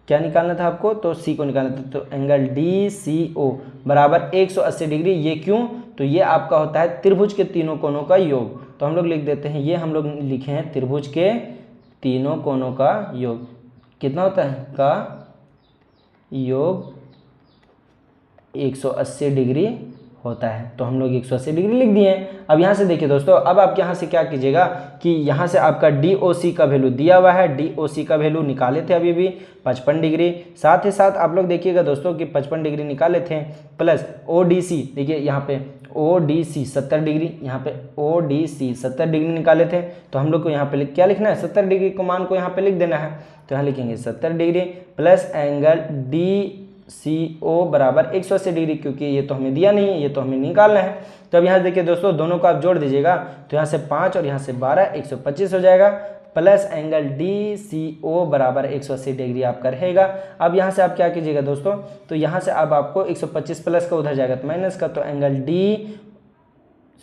क्या निकालना था आपको, तो C को निकालना था, तो एंगल DCO बराबर 180 डिग्री। ये क्यों, तो ये आपका होता है त्रिभुज के तीनों कोनों का योग, तो हम लोग लिख देते हैं, ये हम लोग लिखे हैं त्रिभुज के तीनों कोनों का योग कितना होता है, का योग 180 डिग्री होता है, तो हम लोग 180 डिग्री लिख दिए हैं। अब यहाँ से देखिए दोस्तों, अब आप यहाँ से क्या कीजिएगा कि यहाँ से आपका DOC का वैल्यू दिया हुआ है, DOC का वैल्यू निकाले थे अभी भी 55 डिग्री, साथ ही साथ आप लोग देखिएगा दोस्तों कि 55 डिग्री निकाले थे, प्लस ODC, देखिए यहाँ पे ODC 70 डिग्री, यहाँ पे ODC 70 डिग्री निकाले थे, तो हम लोग को यहाँ पे क्या लिखना है, 70 डिग्री को मान को यहाँ पे लिख देना है, तो यहाँ लिखेंगे 70 डिग्री प्लस एंगल DCO बराबर 180 डिग्री, क्योंकि ये तो हमें दिया नहीं है, ये तो हमें निकालना है। तो अब यहाँ देखिए दोस्तों, दोनों को आप जोड़ दीजिएगा, तो यहाँ से 5 और यहाँ से 12, 125 हो जाएगा, प्लस एंगल DCO बराबर 180 डिग्री आपका रहेगा। अब यहाँ से आप क्या कीजिएगा दोस्तों, तो यहाँ से अब आपको 125 प्लस का उधर जाएगा तो माइनस का, तो एंगल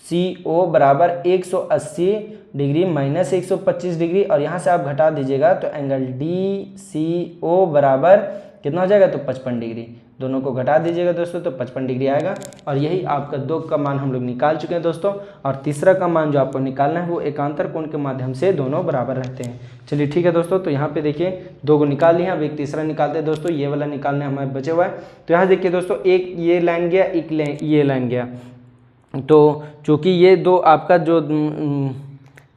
DCO बराबर 180 डिग्री माइनस 125 डिग्री, और यहाँ से आप घटा दीजिएगा तो एंगल DCO बराबर कितना हो जाएगा, तो 55 डिग्री। दोनों को घटा दीजिएगा दोस्तों, तो 55 डिग्री आएगा, और यही आपका 2 का मान हम लोग निकाल चुके हैं दोस्तों। और तीसरा का मान जो आपको निकालना है वो एकांतर कोण के माध्यम से दोनों बराबर रहते हैं। चलिए ठीक है दोस्तों, तो यहाँ पे देखिए 2 को निकाल लिया, अब एक तीसरा निकालते हैं दोस्तों, ये वाला निकालने हमारे बचे हुआ है। तो यहाँ देखिए दोस्तों, एक ये लाइन गया, एक ये लाइन गया, तो चूँकि ये दो आपका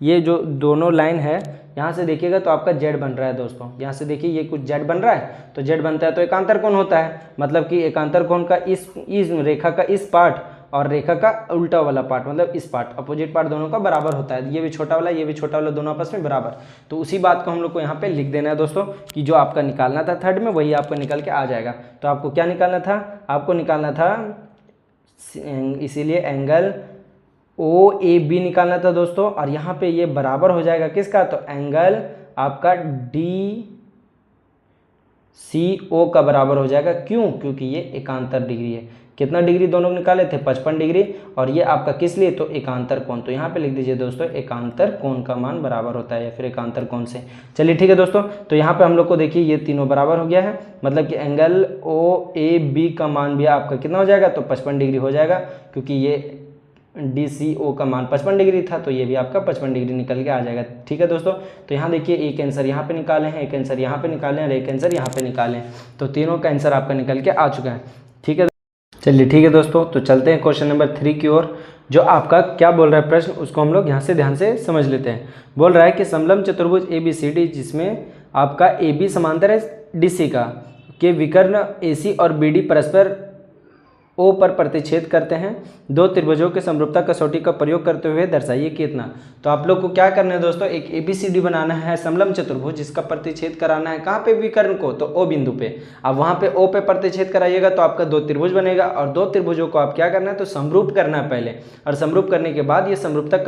ये जो दोनों लाइन है, यहाँ से देखिएगा तो आपका जेड बन रहा है दोस्तों, यहाँ से देखिए ये कुछ जेड बन रहा है, तो जेड बनता है तो एकांतर कोण होता है, मतलब कि एकांतर कोण का इस रेखा का इस पार्ट और रेखा का उल्टा वाला पार्ट, मतलब इस पार्ट, अपोजिट पार्ट दोनों का बराबर होता है, ये भी छोटा वाला ये भी छोटा वाला, दोनों आपस में बराबर। तो उसी बात को हम लोग को यहाँ पे लिख देना है दोस्तों, कि जो आपका निकालना था थर्ड में वही आपका निकल के आ जाएगा। तो आपको क्या निकालना था, आपको निकालना था, इसीलिए एंगल OAB निकालना था दोस्तों, और यहाँ पे ये बराबर हो जाएगा किसका, तो एंगल आपका DCO का बराबर हो जाएगा। क्यों, क्योंकि ये एकांतर डिग्री है। कितना डिग्री दोनों निकाले थे, 55 डिग्री, और ये आपका किस लिए, तो एकांतर कोण। तो यहाँ पे लिख दीजिए दोस्तों, एकांतर कोण का मान बराबर होता है, या फिर एकांतर कोण से। चलिए ठीक है दोस्तों, तो यहाँ पे हम लोग को देखिए ये तीनों बराबर हो गया है, मतलब कि एंगल OAB का मान भी आपका कितना हो जाएगा, तो 55 डिग्री हो जाएगा, क्योंकि ये DCO का मान 55 डिग्री था, तो ये भी आपका 55 डिग्री निकल के आ जाएगा। ठीक है दोस्तों, तो यहाँ देखिए एक आंसर यहाँ पे निकाले हैं, एक आंसर यहाँ पे निकाले हैं और एक आंसर यहाँ पे निकाले हैं, तो तीनों का आंसर आपका निकल के आ चुका है। ठीक है, चलिए ठीक है दोस्तों, तो चलते हैं क्वेश्चन नंबर 3 की ओर। जो आपका क्या बोल रहा है प्रश्न, उसको हम लोग यहाँ से ध्यान से समझ लेते हैं। बोल रहा है कि समलंब चतुर्भुज ABCD, जिसमें आपका AB समांतर है DC का, के विकर्ण AC और BD परस्पर O पर प्रतिच्छेद करते हैं, 2 त्रिभुजों के समरूपता कसौटी का प्रयोग करते हुए दर्शाइए कितना। तो आप लोग को क्या करना है दोस्तों, एक ABCD बनाना है समलंब चतुर्भुज, जिसका प्रतिच्छेद कराना है कहाँ पे, विकर्ण को, तो O बिंदु पे। अब वहाँ पे O पे प्रतिच्छेद कराइएगा तो आपका 2 त्रिभुज बनेगा, और 2 त्रिभुजों को आप क्या करना है, तो समरूप करना है पहले, और समरूप करने के बाद ये समरूपता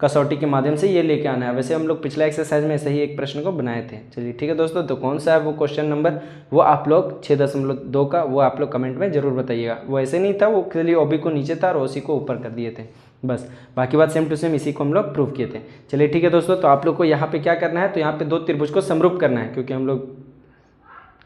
कसौटी के माध्यम से ये लेके आना है। वैसे हम लोग पिछला एक्सरसाइज में ऐसे ही एक प्रश्न को बनाए थे। चलिए ठीक है दोस्तों, तो कौन सा है वो क्वेश्चन नंबर, वो आप लोग 6.2 का वो आप लोग कमेंट में में ज़रूर बताइएगा। वो ऐसे नहीं था, वो खाली OB को नीचे था और OC को ऊपर कर दिए थे बस, बाकी बात सेम टू सेम इसी को हम लोग प्रूव किए थे। चलिए ठीक है दोस्तों, तो आप लोग को यहाँ पे क्या करना है, तो यहाँ पे दो त्रिभुज को समरूप करना है, क्योंकि हम लोग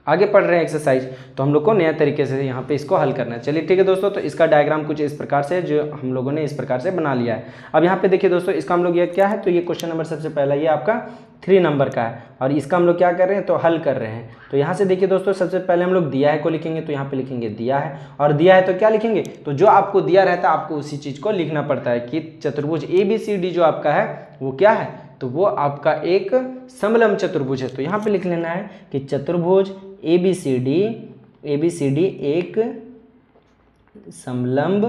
आगे पढ़ रहे हैं एक्सरसाइज, तो हम लोग को नया तरीके से यहाँ पे इसको हल करना है। चलिए ठीक है दोस्तों, तो इसका डायग्राम कुछ इस प्रकार से जो हम लोगों ने इस प्रकार से बना लिया है। अब यहाँ पे देखिए दोस्तों, इसका हम लोग ये क्या है, तो ये क्वेश्चन नंबर सबसे पहला ये आपका 3 नंबर का है और इसका हम लोग क्या कर रहे हैं, तो हल कर रहे हैं। तो यहाँ से देखिए दोस्तों, सबसे पहले हम लोग दिया है को लिखेंगे, तो यहाँ पे लिखेंगे दिया है, और दिया है तो क्या लिखेंगे, तो जो आपको दिया रहता है आपको उसी चीज़ को लिखना पड़ता है कि चतुर्भुज ABCD जो आपका है वो क्या है, तो वो आपका एक समलंब चतुर्भुज है। तो यहाँ पे लिख लेना है कि चतुर्भुज ABCD एक समलंब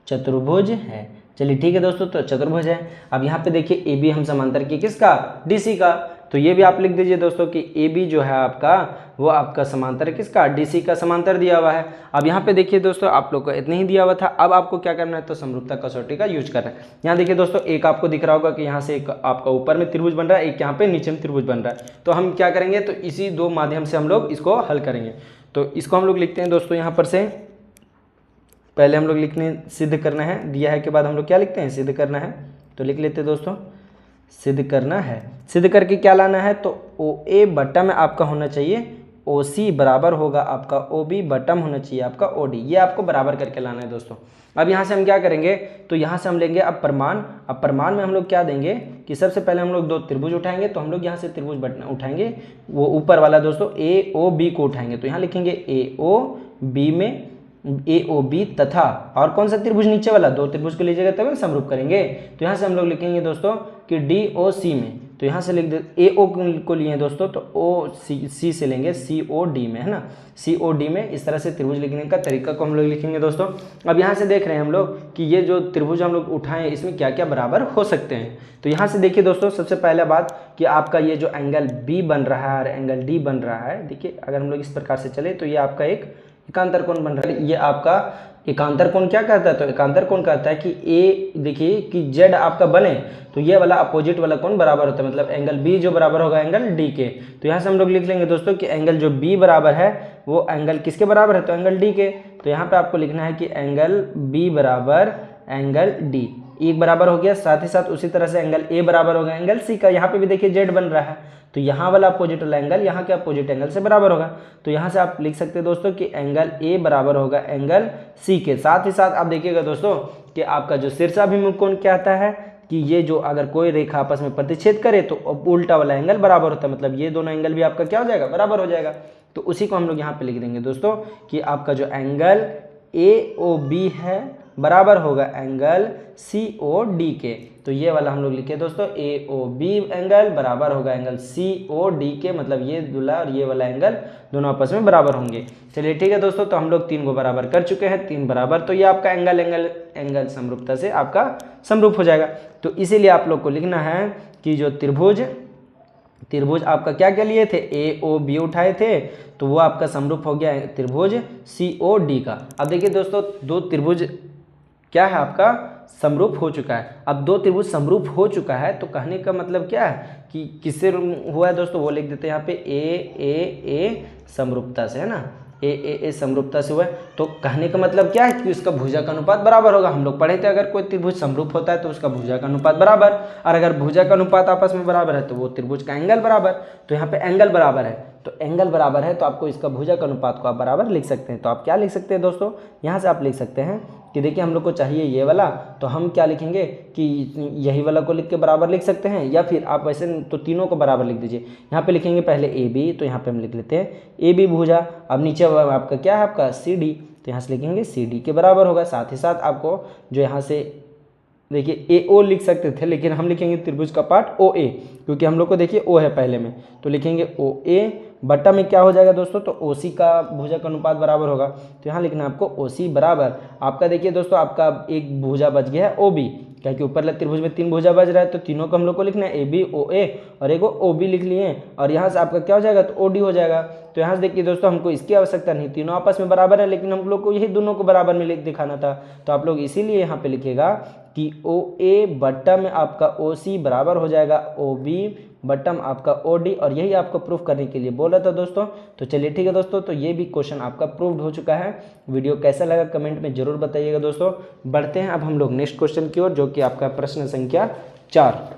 चतुर्भुज है। चलिए ठीक है दोस्तों, तो चतुर्भुज है। अब यहाँ पे देखिए AB हम समांतर की किसका, DC का, तो ये भी आप लिख दीजिए दोस्तों कि AB जो है आपका वो आपका समांतर किसका, DC का समांतर दिया हुआ है। अब यहाँ पे देखिए दोस्तों, आप लोग को इतना ही दिया हुआ था, अब आपको क्या करना है, तो समरूपता कसौटी का यूज करना है। यहाँ देखिए दोस्तों, एक आपको दिख रहा होगा कि यहाँ से एक आपका ऊपर में त्रिभुज बन रहा है, एक यहाँ पे नीचे में त्रिभुज बन रहा है। तो हम क्या करेंगे, तो इसी दो माध्यम से हम लोग इसको हल करेंगे। तो इसको हम लोग लिखते हैं दोस्तों, यहाँ पर से पहले हम लोग लिखने सिद्ध करना है, दिया है के बाद हम लोग क्या लिखते हैं, सिद्ध करना है। तो लिख लेते हैं दोस्तों, सिद्ध करना है। सिद्ध करके क्या लाना है, तो OA बटा में आपका होना चाहिए OC बराबर होगा आपका OB, बटम होना चाहिए आपका OD। ये आपको बराबर करके लाना है दोस्तों। अब यहाँ से हम क्या करेंगे, तो यहाँ से हम लेंगे अब प्रमाण। अब प्रमाण में हम लोग क्या देंगे कि सबसे पहले हम लोग दो त्रिभुज उठाएंगे, तो हम लोग यहाँ से त्रिभुज बटना उठाएंगे, वो ऊपर वाला दोस्तों AOB को उठाएंगे। तो यहाँ लिखेंगे AOB में AOB तथा और कौन सा त्रिभुज नीचे वाला, दो त्रिभुज को लीजिएगा तभी समरूप करेंगे। तो यहाँ से हम लोग लिखेंगे दोस्तों कि DOC में, तो यहाँ से लिख दे AO को लिए दोस्तों, तो OC से लेंगे COD में, है ना, COD में। इस तरह से त्रिभुज लिखने का तरीका को हम लोग लिखेंगे दोस्तों। अब यहाँ से देख रहे हैं हम लोग कि ये जो त्रिभुज हम लोग उठाएं इसमें क्या क्या बराबर हो सकते हैं। तो यहाँ से देखिए दोस्तों, सबसे पहला बात कि आपका ये जो एंगल B बन रहा है और एंगल D बन रहा है, देखिए अगर हम लोग इस प्रकार से चले तो ये आपका एक एकांतर कोण बन रहा है। ये आपका एकांतर कोण क्या कहता है, तो एकांतर कोण कहता है कि A देखिए कि Z आपका बने तो ये वाला अपोजिट वाला कोण बराबर होता है, मतलब एंगल B जो बराबर होगा एंगल D के। तो यहाँ से हम लोग लिख लेंगे दोस्तों कि एंगल जो B बराबर है वो एंगल किसके बराबर है, तो एंगल D के। तो यहाँ पे आपको लिखना है कि एंगल B बराबर एंगल D, एक बराबर हो गया। साथ ही साथ उसी तरह से एंगल A बराबर होगा एंगल C का। यहाँ पे भी देखिए Z बन रहा है, तो यहाँ वाला अपोजिट वाला एंगल यहाँ के अपोजिट एंगल से बराबर होगा। तो यहाँ से आप लिख सकते हैं दोस्तों कि एंगल A बराबर होगा एंगल C के। साथ ही साथ आप देखिएगा दोस्तों कि आपका जो शीर्षाभिमुख कोण क्या आता है कि ये जो अगर कोई रेखा आपस में प्रतिच्छेद करे तो उल्टा वाला एंगल बराबर होता है, मतलब ये दोनों एंगल भी आपका क्या हो जाएगा, बराबर हो जाएगा। तो उसी को हम लोग यहाँ पे लिख देंगे दोस्तों कि आपका जो एंगल AOB है बराबर होगा एंगल COD के। तो ये वाला हम लोग लिखे दोस्तों AOB एंगल बराबर होगा एंगल COD के, मतलब ये दूल्हा और ये वाला एंगल दोनों आपस में बराबर होंगे। चलिए ठीक है दोस्तों, तो हम लोग 3 को बराबर कर चुके हैं, 3 बराबर, तो ये आपका एंगल समरूपता से आपका समरूप हो जाएगा। तो इसीलिए आप लोग को लिखना है कि जो त्रिभुज आपका क्या क्या लिए थे, AOB उठाए थे, तो वो आपका समरूप हो गया त्रिभुज COD का। अब देखिए दोस्तों, दो त्रिभुज क्या है आपका समरूप हो चुका है। अब दो त्रिभुज समरूप हो चुका है तो कहने का मतलब क्या है कि किससे हुआ है दोस्तों, वो लिख देते हैं यहाँ पे A समरूपता से, है ना, A समरूपता से हुआ है। तो कहने का मतलब क्या है कि उसका भुजा का अनुपात बराबर होगा। हम लोग पढ़े थे अगर कोई त्रिभुज समरूप होता है तो उसका भुजा का अनुपात बराबर, और अगर भुजा का अनुपात आपस में बराबर है तो वो त्रिभुज का एंगल बराबर। तो यहाँ पे एंगल बराबर है, तो एंगल बराबर है तो आपको इसका भुजा का अनुपात को आप बराबर लिख सकते हैं। तो आप क्या लिख सकते हैं दोस्तों, यहाँ से आप लिख सकते हैं कि देखिए हम लोग को चाहिए ये वाला, तो हम क्या लिखेंगे कि यही वाला को लिख के बराबर लिख सकते हैं, या फिर आप वैसे तो तीनों को बराबर लिख दीजिए। यहाँ पे लिखेंगे पहले AB, तो यहाँ पे हम लिख लेते हैं AB भुजा। अब नीचे आपका क्या है, आपका CD, तो यहाँ से लिखेंगे CD के बराबर होगा। साथ ही साथ आपको जो यहाँ से देखिए AO लिख सकते थे, लेकिन हम लिखेंगे त्रिभुज का पार्ट OA, क्योंकि हम लोग को देखिए O है पहले में, तो लिखेंगे OA बटा में क्या हो जाएगा दोस्तों, तो OC का भुजा का अनुपात बराबर होगा। तो यहाँ लिखना है आपको OC बराबर आपका, देखिए दोस्तों आपका एक भुजा बच गया है OB, क्या कि ऊपर त्रिभुज में 3 भुजा बच रहा है, तो तीनों को हम लोग को लिखना है AB OA और एक OB लिख लिए, और यहाँ से आपका क्या हो जाएगा, तो OD हो जाएगा। तो यहाँ से देखिए दोस्तों हमको इसकी आवश्यकता नहीं, तीनों आपस में बराबर है, लेकिन हम लोग को यही दोनों को बराबर में लिख दिखाना था। तो आप लोग इसीलिए यहाँ पे लिखिएगा कि OA बट्टा में आपका OC बराबर हो जाएगा OB बटम आपका OD, और यही आपको प्रूफ करने के लिए बोल रहा था दोस्तों। तो चलिए ठीक है दोस्तों, तो ये भी क्वेश्चन आपका प्रूव्ड हो चुका है। वीडियो कैसा लगा कमेंट में जरूर बताइएगा दोस्तों। बढ़ते हैं अब हम लोग नेक्स्ट क्वेश्चन की ओर, जो कि आपका प्रश्न संख्या 4।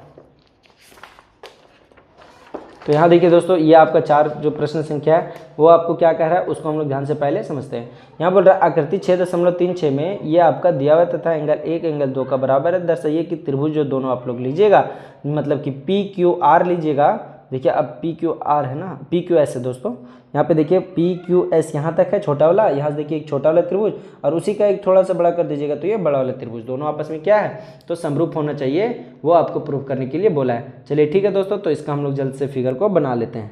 तो यहाँ देखिए दोस्तों, ये आपका 4 जो प्रश्न संख्या है वो आपको क्या कह रहा है उसको हम लोग ध्यान से पहले समझते हैं। यहाँ बोल रहा है आकृति 6.36 में ये आपका दिया हुआ तथा एंगल 1 एंगल 2 का बराबर है। दर्शाइए कि त्रिभुज जो दोनों आप लोग लीजिएगा, मतलब कि PQR लीजिएगा। देखिए अब PQR है ना, PQS है दोस्तों। यहाँ पे देखिए PQS यहाँ तक है छोटा वाला, यहाँ से देखिए एक छोटा वाला त्रिभुज और उसी का एक थोड़ा सा बड़ा कर दीजिएगा तो ये बड़ा वाला त्रिभुज, दोनों आपस में क्या है तो समरूप होना चाहिए, वो आपको प्रूव करने के लिए बोला है। चलिए ठीक है दोस्तों, तो इसका हम लोग जल्द से फिगर को बना लेते हैं।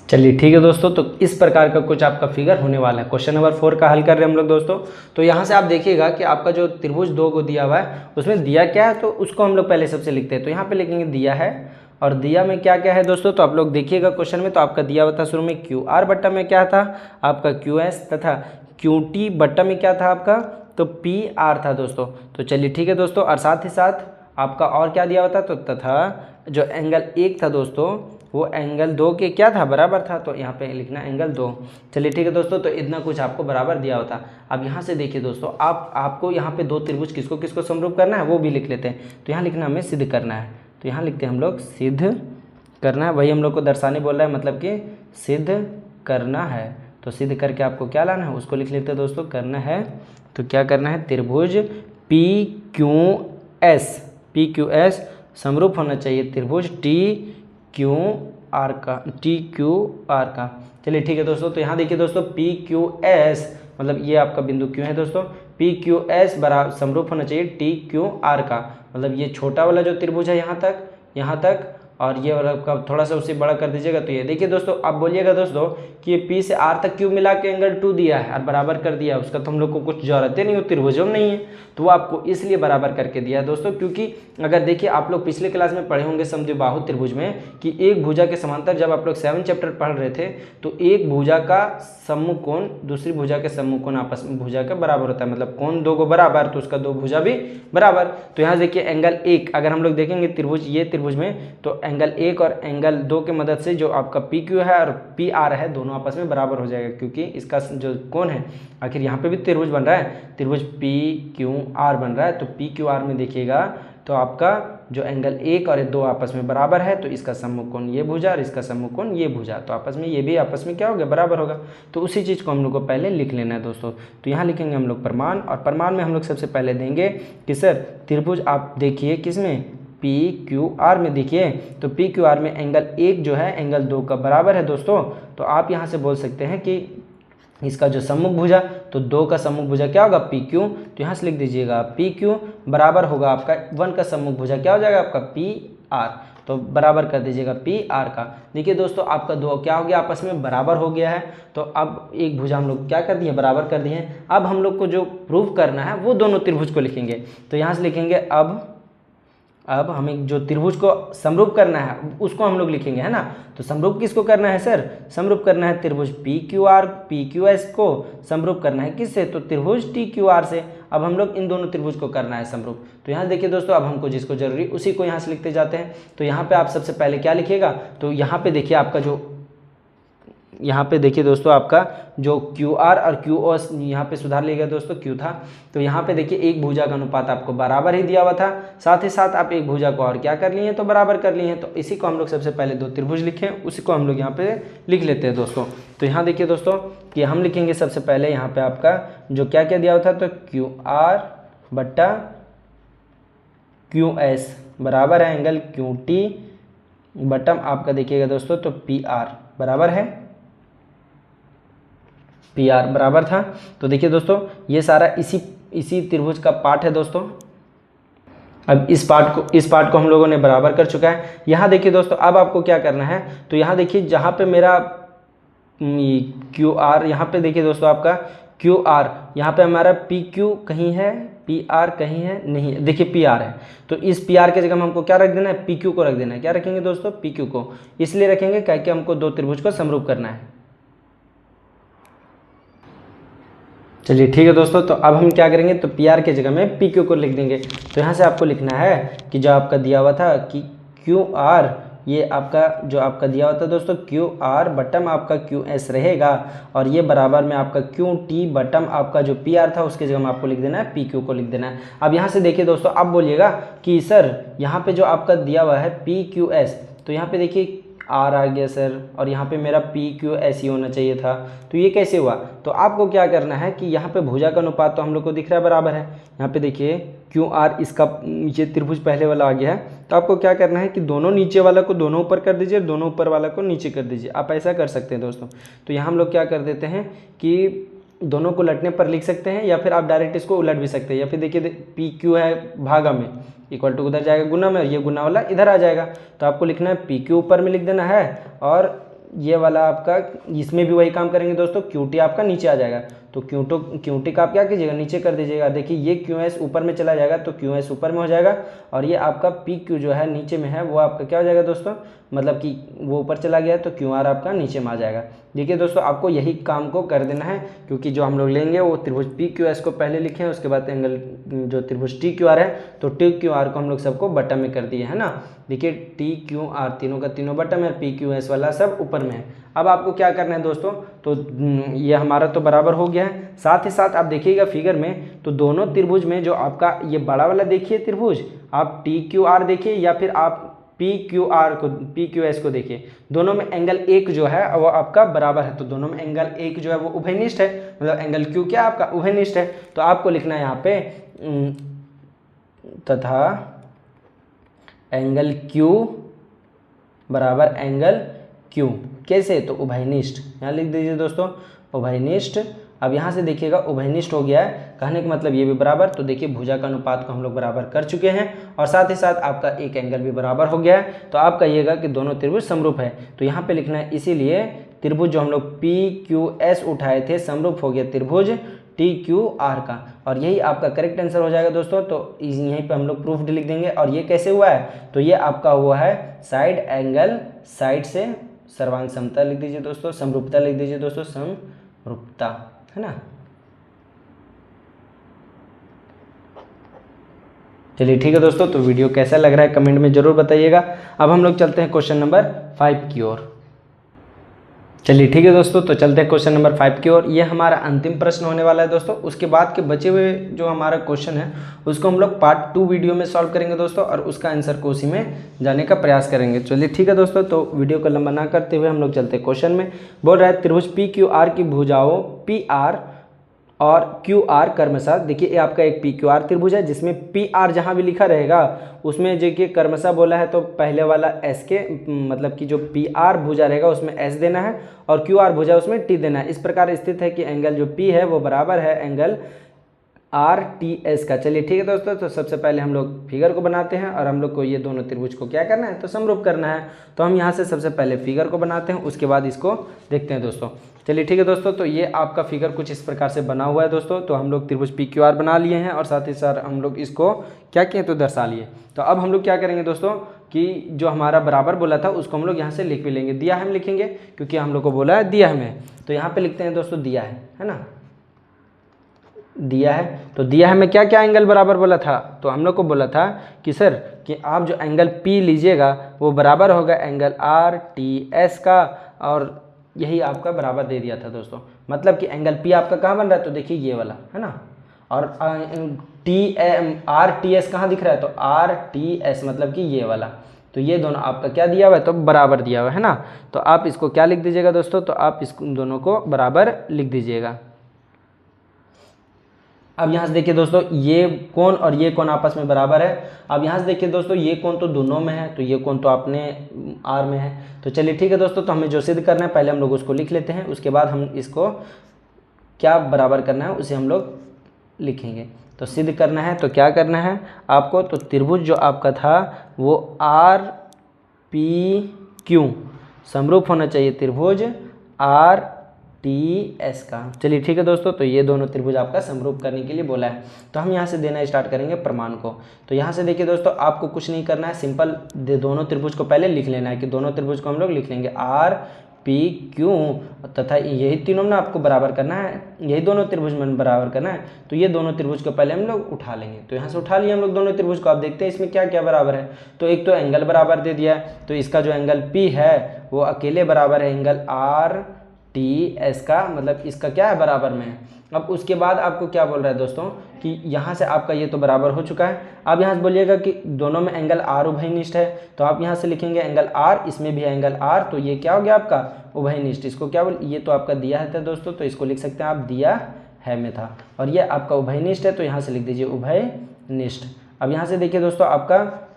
चलिए ठीक है दोस्तों, तो इस प्रकार का कुछ आपका फिगर होने वाला है। क्वेश्चन नंबर 4 का हल कर रहे हैं हम लोग दोस्तों। तो यहाँ से आप देखिएगा कि आपका जो त्रिभुज 2 को दिया हुआ है उसमें दिया क्या है, तो उसको हम लोग पहले सबसे लिखते हैं। तो यहाँ पे लिखेंगे दिया है, और दिया में क्या क्या है दोस्तों, तो आप लोग देखिएगा क्वेश्चन में। तो आपका दिया हुआ था शुरू में QR बट्टा में क्या था आपका QS, तथा QT बट्टा में क्या था आपका तो PR था दोस्तों। तो चलिए ठीक है दोस्तों, और साथ ही साथ आपका और क्या दिया हुआ था, तो तथा जो एंगल 1 था दोस्तों वो एंगल 2 के क्या था बराबर था। तो यहाँ पे लिखना एंगल 2। चलिए ठीक है दोस्तों, तो इतना कुछ आपको बराबर दिया होता। अब यहाँ से देखिए दोस्तों, आपको यहाँ पे 2 त्रिभुज किसको किसको समरूप करना है वो भी लिख लेते हैं। तो यहाँ लिखना हमें सिद्ध करना है, तो यहाँ लिखते हैं हम लोग सिद्ध करना है। वही हम लोग को दर्शाने बोल रहा है, मतलब कि सिद्ध करना है। तो सिद्ध करके आपको क्या लाना है उसको लिख लेते हैं दोस्तों। करना है तो क्या करना है, त्रिभुज PQS समरूप होना चाहिए त्रिभुज TQR का। चलिए ठीक है दोस्तों, तो यहाँ देखिए दोस्तों PQS मतलब ये आपका बिंदु Q है दोस्तों, PQS बराबर समरूप होना चाहिए TQR का। मतलब ये छोटा वाला जो त्रिभुज है यहाँ तक और ये वाला का थोड़ा सा उसे बड़ा कर दीजिएगा। तो ये देखिए दोस्तों, आप बोलिएगा दोस्तों कि ये P से R तक क्यों मिला के एंगल 2 दिया है और बराबर कर दिया है, उसका तो हम लोग को कुछ जरूरत ही नहीं हो, त्रिभुजों में नहीं है, तो वो आपको इसलिए बराबर करके दिया है दोस्तों। क्योंकि अगर देखिए आप लोग पिछले क्लास में पढ़े होंगे समद्विबाहु त्रिभुज में कि एक भुजा के समांतर जब आप लोग 7 चैप्टर पढ़ रहे थे तो एक भुजा का सम्मुख कोण दूसरी भुजा के सम्मुख कोण आपस में भुजा के बराबर होता है। मतलब कोण 2 को बराबर तो उसका 2 भुजा भी बराबर। तो यहाँ देखिए एंगल 1 अगर हम लोग देखेंगे त्रिभुज ये त्रिभुज में, तो एंगल 1 और एंगल 2 के मदद से जो आपका PQ है और PR है दोनों आपस में बराबर हो जाएगा। क्योंकि इसका जो कोण है आखिर यहाँ पे भी त्रिभुज बन रहा है, त्रिभुज PQR बन रहा है। तो PQR में देखिएगा तो आपका जो एंगल 1 और 2 आपस में बराबर है, तो इसका सम्मुख कोण ये भुजा और इसका सम्मुख कोण ये भुजा, तो आपस में ये भी आपस में क्या हो गया बराबर होगा। तो उसी चीज़ को हम लोग को पहले लिख लेना है दोस्तों। तो यहाँ लिखेंगे हम लोग प्रमाण, और प्रमाण में हम लोग सबसे पहले देंगे कि सर त्रिभुज आप देखिए किसमें PQR में, देखिए तो PQR में एंगल 1 जो है एंगल 2 का बराबर है दोस्तों। तो आप यहाँ से बोल सकते हैं कि इसका जो सम्मुख भुजा तो 2 का सम्मुख भुजा क्या होगा PQ, तो यहाँ से लिख दीजिएगा PQ बराबर होगा आपका 1 का सम्मुख भुजा क्या हो जाएगा आपका PR, तो बराबर कर दीजिएगा PR का। देखिए दोस्तों आपका 2 क्या हो गया आपस में बराबर हो गया है। तो अब एक भुजा हम लोग क्या कर दिए बराबर कर दिए हैं। अब हम लोग को जो प्रूफ करना है वो दोनों त्रिभुज को लिखेंगे। तो यहाँ से लिखेंगे अब हमें जो त्रिभुज को समरूप करना है उसको हम लोग लिखेंगे, है ना। तो समरूप किसको करना है सर, समरूप करना है त्रिभुज PQS को समरूप करना है किससे, तो त्रिभुज TQR से। अब हम लोग इन दोनों त्रिभुज को करना है समरूप। तो यहाँ देखिए दोस्तों, अब हमको जिसको जरूरी उसी को यहाँ से लिखते जाते हैं। तो यहाँ पे आप सबसे पहले क्या लिखिएगा, तो यहाँ पे देखिए आपका जो यहाँ पे देखिए दोस्तों आपका जो QR और QOS यहाँ पे सुधार लिया गया दोस्तों, Q था। तो यहाँ पे देखिए एक भुजा का अनुपात आपको बराबर ही दिया हुआ था, साथ ही साथ आप एक भुजा को और क्या कर लिए हैं तो बराबर कर लिए हैं। तो इसी को हम लोग सबसे पहले 2 त्रिभुज लिखे, उसी को हम लोग यहाँ पे लिख लेते हैं दोस्तों। तो यहाँ देखिए दोस्तों कि हम लिखेंगे सबसे पहले यहाँ पे आपका जो क्या क्या दिया हुआ था, तो QR बट्टा QS बराबर है एंगल QT बटम आपका देखिएगा दोस्तों तो PR बराबर है, PR बराबर था। तो देखिए दोस्तों ये सारा इसी त्रिभुज का पार्ट है दोस्तों। अब इस पार्ट को हम लोगों ने बराबर कर चुका है। यहाँ देखिए दोस्तों अब आपको क्या करना है, तो यहाँ देखिए जहाँ पे मेरा QR, यहाँ पे देखिए दोस्तों आपका QR, यहाँ पे हमारा PQ कहीं है, PR कहीं है नहीं, देखिए PR है। तो इस PR के जगह में हमको क्या रख देना है, PQ को रख देना है। क्या रखेंगे दोस्तों, PQ को, इसलिए रखेंगे क्या कि हमको 2 त्रिभुज को समरूप करना है। चलिए ठीक है दोस्तों, तो अब हम क्या करेंगे, तो PR के जगह में PQ को लिख देंगे। तो यहाँ से आपको लिखना है कि जो आपका दिया हुआ था कि क्यू आर, ये आपका जो आपका दिया होता है दोस्तों क्यू आर बटम आपका क्यू एस रहेगा, और ये बराबर में आपका क्यू टी बटम आपका जो पी आर था उसकी जगह में आपको लिख देना है पी क्यू को लिख देना है। अब यहाँ से देखिए दोस्तों, अब बोलिएगा कि सर यहाँ पे जो आपका दिया हुआ है पी क्यू एस, तो यहाँ पे देखिए आर आ गया सर, और यहाँ पे मेरा पी क्यू एस ही होना चाहिए था, तो ये कैसे हुआ? तो आपको क्या करना है कि यहाँ पे भुजा का अनुपात तो हम लोग को दिख रहा है बराबर है, यहाँ पे देखिए क्यू आर इसका ये त्रिभुज पहले वाला आ गया है, तो आपको क्या करना है कि दोनों नीचे वाला को दोनों ऊपर कर दीजिए, दोनों ऊपर वाला को नीचे कर दीजिए। आप ऐसा कर सकते हैं दोस्तों। तो यहाँ हम लोग क्या कर देते हैं कि दोनों को उलटने पर लिख सकते हैं, या फिर आप डायरेक्ट इसको उलट भी सकते हैं, या फिर देखिए पी क्यू है भागा में इक्वल टू उधर जाएगा गुना में, और ये गुना वाला इधर आ जाएगा, तो आपको लिखना है पी क्यू ऊपर में लिख देना है, और ये वाला आपका इसमें भी वही काम करेंगे दोस्तों, क्यू टी आपका नीचे आ जाएगा, तो क्यू टी का आप क्या कीजिएगा नीचे कर दीजिएगा। देखिए ये क्यू एस ऊपर में चला जाएगा तो क्यू एस ऊपर में हो जाएगा, और ये आपका पी क्यू जो है नीचे में है वो आपका क्या हो जाएगा दोस्तों, मतलब कि वो ऊपर चला गया तो क्यू आर आपका नीचे में आ जाएगा। देखिए दोस्तों आपको यही काम को कर देना है, क्योंकि जो हम लोग लेंगे वो त्रिभुज पी क्यू एस को पहले लिखे हैं, उसके बाद एंगल जो त्रिभुज टी क्यू आर है, तो टी क्यू आर को हम लोग सबको बटन में कर दिए है ना। देखिए टी क्यू आर तीनों का तीनों बटन है, पी क्यू एस वाला सब ऊपर में है। अब आपको क्या करना है दोस्तों, तो ये हमारा तो बराबर हो गया है, साथ ही साथ आप देखिएगा फिगर में, तो दोनों त्रिभुज में जो आपका ये बड़ा वाला देखिए त्रिभुज, आप टी क्यू आर देखिए या फिर आप पी क्यू आर को पी क्यू एस को देखिए, दोनों में एंगल एक जो है वो आपका बराबर है, तो दोनों में एंगल एक जो है वो उभयनिष्ठ है, मतलब एंगल क्यू क्या आपका उभयनिष्ठ है। तो आपको लिखना है यहाँ पे तथा एंगल क्यू बराबर एंगल क्यू, कैसे? तो उभयनिष्ठ, यहाँ लिख दीजिए दोस्तों उभयनिष्ठ। अब यहाँ से देखिएगा उभयनिष्ठ हो गया है, कहने का मतलब ये भी बराबर, तो देखिए भुजा का अनुपात को हम लोग बराबर कर चुके हैं, और साथ ही साथ आपका एक एंगल भी बराबर हो गया है। तो आप कहिएगा कि दोनों त्रिभुज समरूप है, तो यहाँ पे लिखना है इसीलिए त्रिभुज जो हम लोग पी क्यू एस उठाए थे समरूप हो गया त्रिभुज टी क्यू आर का, और यही आपका करेक्ट आंसर हो जाएगा दोस्तों। तो यहीं पे हम लोग प्रूफ लिख देंगे, और ये कैसे हुआ है, तो ये आपका हुआ है साइड एंगल, साइड से सर्वांग समता लिख दीजिए दोस्तों, समरूपता लिख दीजिए दोस्तों, समरूपता है ना। चलिए ठीक है दोस्तों, तो वीडियो कैसा लग रहा है कमेंट में जरूर बताइएगा। अब हम लोग चलते हैं क्वेश्चन नंबर 5 की ओर। चलिए ठीक है दोस्तों, तो चलते हैं क्वेश्चन नंबर 5 की ओर। ये हमारा अंतिम प्रश्न होने वाला है दोस्तों, उसके बाद के बचे हुए जो हमारा क्वेश्चन है उसको हम लोग पार्ट 2 वीडियो में सॉल्व करेंगे दोस्तों, और उसका आंसर को उसी में जाने का प्रयास करेंगे। चलिए ठीक है दोस्तों, तो वीडियो को लंबा ना करते हुए हम लोग चलते हैं क्वेश्चन में। बोल रहा है त्रिभुज पी क्यू आर की भुजाओं पी आर और क्यू आर कर्मशः, देखिए ये आपका एक पी क्यू आर त्रिभुज है जिसमें पी आर जहाँ भी लिखा रहेगा उसमें देखिए कर्मशः बोला है, तो पहले वाला एस के मतलब कि जो पी आर भुजा रहेगा उसमें एस देना है, और क्यू आर भुजा उसमें टी देना है। इस प्रकार स्थित है कि एंगल जो पी है वो बराबर है एंगल आर टी एस का। चलिए ठीक है दोस्तों, तो सबसे पहले हम लोग फिगर को बनाते हैं, और हम लोग को ये दोनों त्रिभुज को क्या करना है, तो समरूप करना है। तो हम यहाँ से सबसे पहले फिगर को बनाते हैं, उसके बाद इसको देखते हैं दोस्तों। चलिए ठीक है दोस्तों, तो ये आपका फिगर कुछ इस प्रकार से बना हुआ है दोस्तों। तो हम लोग त्रिभुज पी क्यू आर बना लिए हैं, और साथ ही साथ हम लोग इसको क्या किए, तो दर्शा लिए। तो अब हम लोग क्या करेंगे दोस्तों कि जो हमारा बराबर बोला था उसको हम लोग यहाँ से लिख भी लेंगे, दिया है हम लिखेंगे, क्योंकि हम लोग को बोला है दिया हमें, तो यहाँ पे लिखते हैं दोस्तों दिया है ना, दिया है। तो दिया है में क्या क्या एंगल बराबर बोला था, तो हम लोग को बोला था कि सर कि आप जो एंगल P लीजिएगा वो बराबर होगा एंगल आर टी एस का, और यही आपका बराबर दे दिया था दोस्तों। मतलब कि एंगल P आपका कहाँ बन रहा है, तो देखिए ये वाला है ना, और आर टी एस कहाँ दिख रहा है, तो आर टी एस मतलब कि ये वाला, तो ये दोनों आपका क्या दिया हुआ है, तो बराबर दिया हुआ है ना। तो आप इसको क्या लिख दीजिएगा दोस्तों, तो आप इस दोनों को बराबर लिख दीजिएगा। अब यहाँ से देखिए दोस्तों ये कोण और ये कोण आपस में बराबर है। अब यहाँ से देखिए दोस्तों ये कोण तो दोनों में है, तो ये कोण तो अपने आर में है। तो चलिए ठीक है दोस्तों, तो हमें जो सिद्ध करना है पहले हम लोग उसको लिख लेते हैं, उसके बाद हम इसको क्या बराबर करना है उसे हम लोग लिखेंगे। तो सिद्ध करना है तो क्या करना है आपको, तो त्रिभुज जो आपका था वो आर पी क्यू समरूप होना चाहिए त्रिभुज आर टी एस का। चलिए ठीक है दोस्तों, तो ये दोनों त्रिभुज आपका समरूप करने के लिए बोला है। तो हम यहाँ से देना स्टार्ट करेंगे प्रमाण को। तो यहाँ से देखिए दोस्तों आपको कुछ नहीं करना है, सिंपल दोनों त्रिभुज को पहले लिख लेना है, कि दोनों त्रिभुज को हम लोग लिख लेंगे आर पी क्यू तथा यही तीनों में आपको बराबर करना है, यही दोनों त्रिभुज में बराबर करना है। तो ये दोनों त्रिभुज को पहले हम लोग उठा लेंगे। तो यहाँ से उठा लिए हम लोग दोनों त्रिभुज को। आप देखते हैं इसमें क्या क्या बराबर है। तो एक तो एंगल बराबर दे दिया है, तो इसका जो एंगल पी है वो अकेले बराबर है एंगल आर टी एस का, मतलब इसका क्या है, बराबर में है। अब उसके बाद आपको क्या बोल रहा है दोस्तों कि यहाँ से आपका ये तो बराबर हो चुका है। अब यहाँ से बोलिएगा कि दोनों में एंगल आर उभयनिष्ठ है, तो आप यहाँ से लिखेंगे एंगल आर, इसमें भी है एंगल आर, तो ये क्या हो गया आपका उभयनिष्ठ। इसको क्या बोल, ये तो आपका दिया है दोस्तों, तो इसको लिख सकते हैं आप दिया है में था, और ये आपका उभयनिष्ठ है, तो यहाँ से लिख दीजिए उभयनिष्ठ। अब यहाँ से देखिए दोस्तों आपका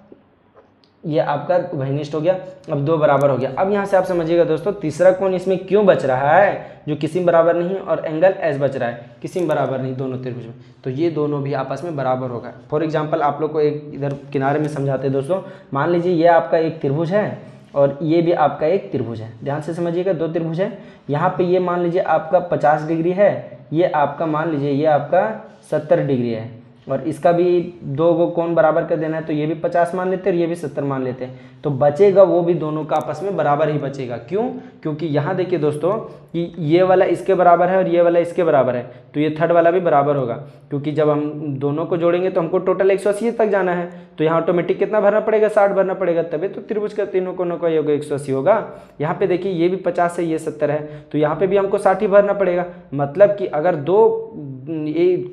ये आपका उभयनिष्ठ हो गया। अब दो बराबर हो गया। अब यहाँ से आप समझिएगा दोस्तों तीसरा कोण इसमें क्यों बच रहा है, जो किसी में बराबर नहीं, और एंगल एस बच रहा है, किसी में बराबर नहीं दोनों त्रिभुज में, तो ये दोनों भी आपस में बराबर होगा। फॉर एग्जांपल आप लोग को एक इधर किनारे में समझाते हैं दोस्तों। मान लीजिए ये आपका एक त्रिभुज है और ये भी आपका एक त्रिभुज है, ध्यान से समझिएगा, दो त्रिभुज है। यहाँ पे ये मान लीजिए आपका 50 डिग्री है, ये आपका मान लीजिए ये आपका 70 डिग्री है, और इसका भी दो को कोण बराबर कर देना है, तो ये भी 50 मान लेते हैं और ये भी 70 मान लेते हैं, तो बचेगा वो भी दोनों का आपस में बराबर ही बचेगा। क्यों? क्योंकि यहाँ देखिए दोस्तों कि ये वाला इसके बराबर है और ये वाला इसके बराबर है, तो ये थर्ड वाला भी बराबर होगा, क्योंकि जब हम दोनों को जोड़ेंगे तो हमको टोटल 180 तक जाना है, तो यहाँ ऑटोमेटिक कितना भरना पड़ेगा, 60 भरना पड़ेगा, तभी तो त्रिभुज का तीनों कोणों का योग 180 होगा। यहाँ पे देखिए ये भी 50 है, ये 70 है, तो यहाँ पे भी हमको 60 ही भरना पड़ेगा। मतलब कि अगर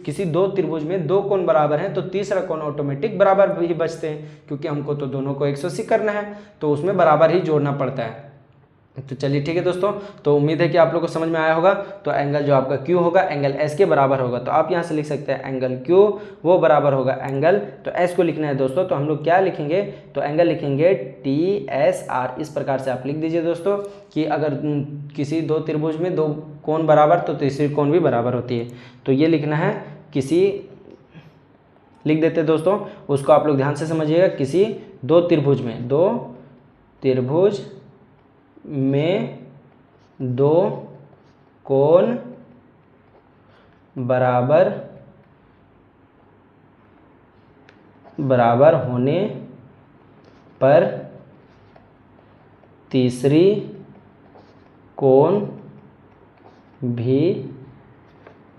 किसी दो त्रिभुज में दो कोण बराबर हैं तो तीसरा कोण ऑटोमेटिक बराबर ही बचते हैं, क्योंकि हमको तो दोनों को 180 करना है, तो उसमें बराबर ही जोड़ना पड़ता है। तो चलिए ठीक है दोस्तों, तो उम्मीद है कि आप लोग को समझ में आया होगा। तो एंगल जो आपका Q होगा एंगल S के बराबर होगा, तो आप यहाँ से लिख सकते हैं एंगल Q वो बराबर होगा एंगल, तो S को लिखना है दोस्तों, तो हम लोग क्या लिखेंगे, तो एंगल लिखेंगे TSR। इस प्रकार से आप लिख दीजिए दोस्तों कि अगर किसी दो त्रिभुज में दो कोण बराबर तो तीसरी कोण भी बराबर होती है। तो ये लिखना है किसी, लिख देते दोस्तों, उसको आप लोग ध्यान से समझिएगा, किसी दो त्रिभुज में दो कोण बराबर होने पर तीसरी कोण भी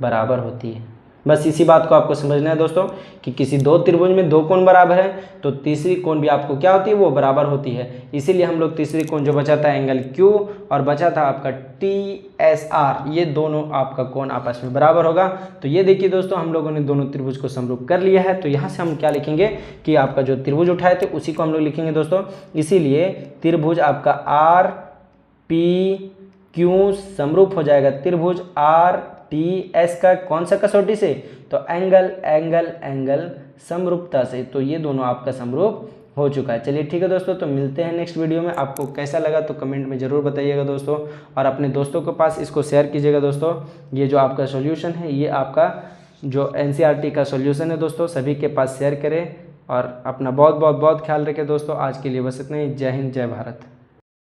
बराबर होती है। बस इसी बात को आपको समझना है दोस्तों कि किसी दो त्रिभुज में दो कोण बराबर है तो तीसरी कोण भी आपको क्या होती है, वो बराबर होती है। इसीलिए हम लोग तीसरी कोण जो बचा था एंगल Q और बचा था आपका TSR, ये दोनों आपका कोण आपस में बराबर होगा। तो ये देखिए दोस्तों हम लोगों ने दोनों त्रिभुज को समरूप कर लिया है। तो यहाँ से हम क्या लिखेंगे कि आपका जो त्रिभुज उठाए थे उसी को हम लोग लिखेंगे दोस्तों। इसीलिए त्रिभुज आपका RPQ समरूप हो जाएगा त्रिभुज RTS का कौन सा कसौटी से, तो एंगल समरूपता से। तो ये दोनों आपका समरूप हो चुका है। चलिए ठीक है दोस्तों, तो मिलते हैं नेक्स्ट वीडियो में। आपको कैसा लगा तो कमेंट में ज़रूर बताइएगा दोस्तों, और अपने दोस्तों के पास इसको शेयर कीजिएगा दोस्तों। ये जो आपका सॉल्यूशन है ये आपका जो NCERT का सॉल्यूशन है दोस्तों, सभी के पास शेयर करें और अपना बहुत ख्याल रखें दोस्तों। आज के लिए बस इतना ही। जय हिंद, जय भारत।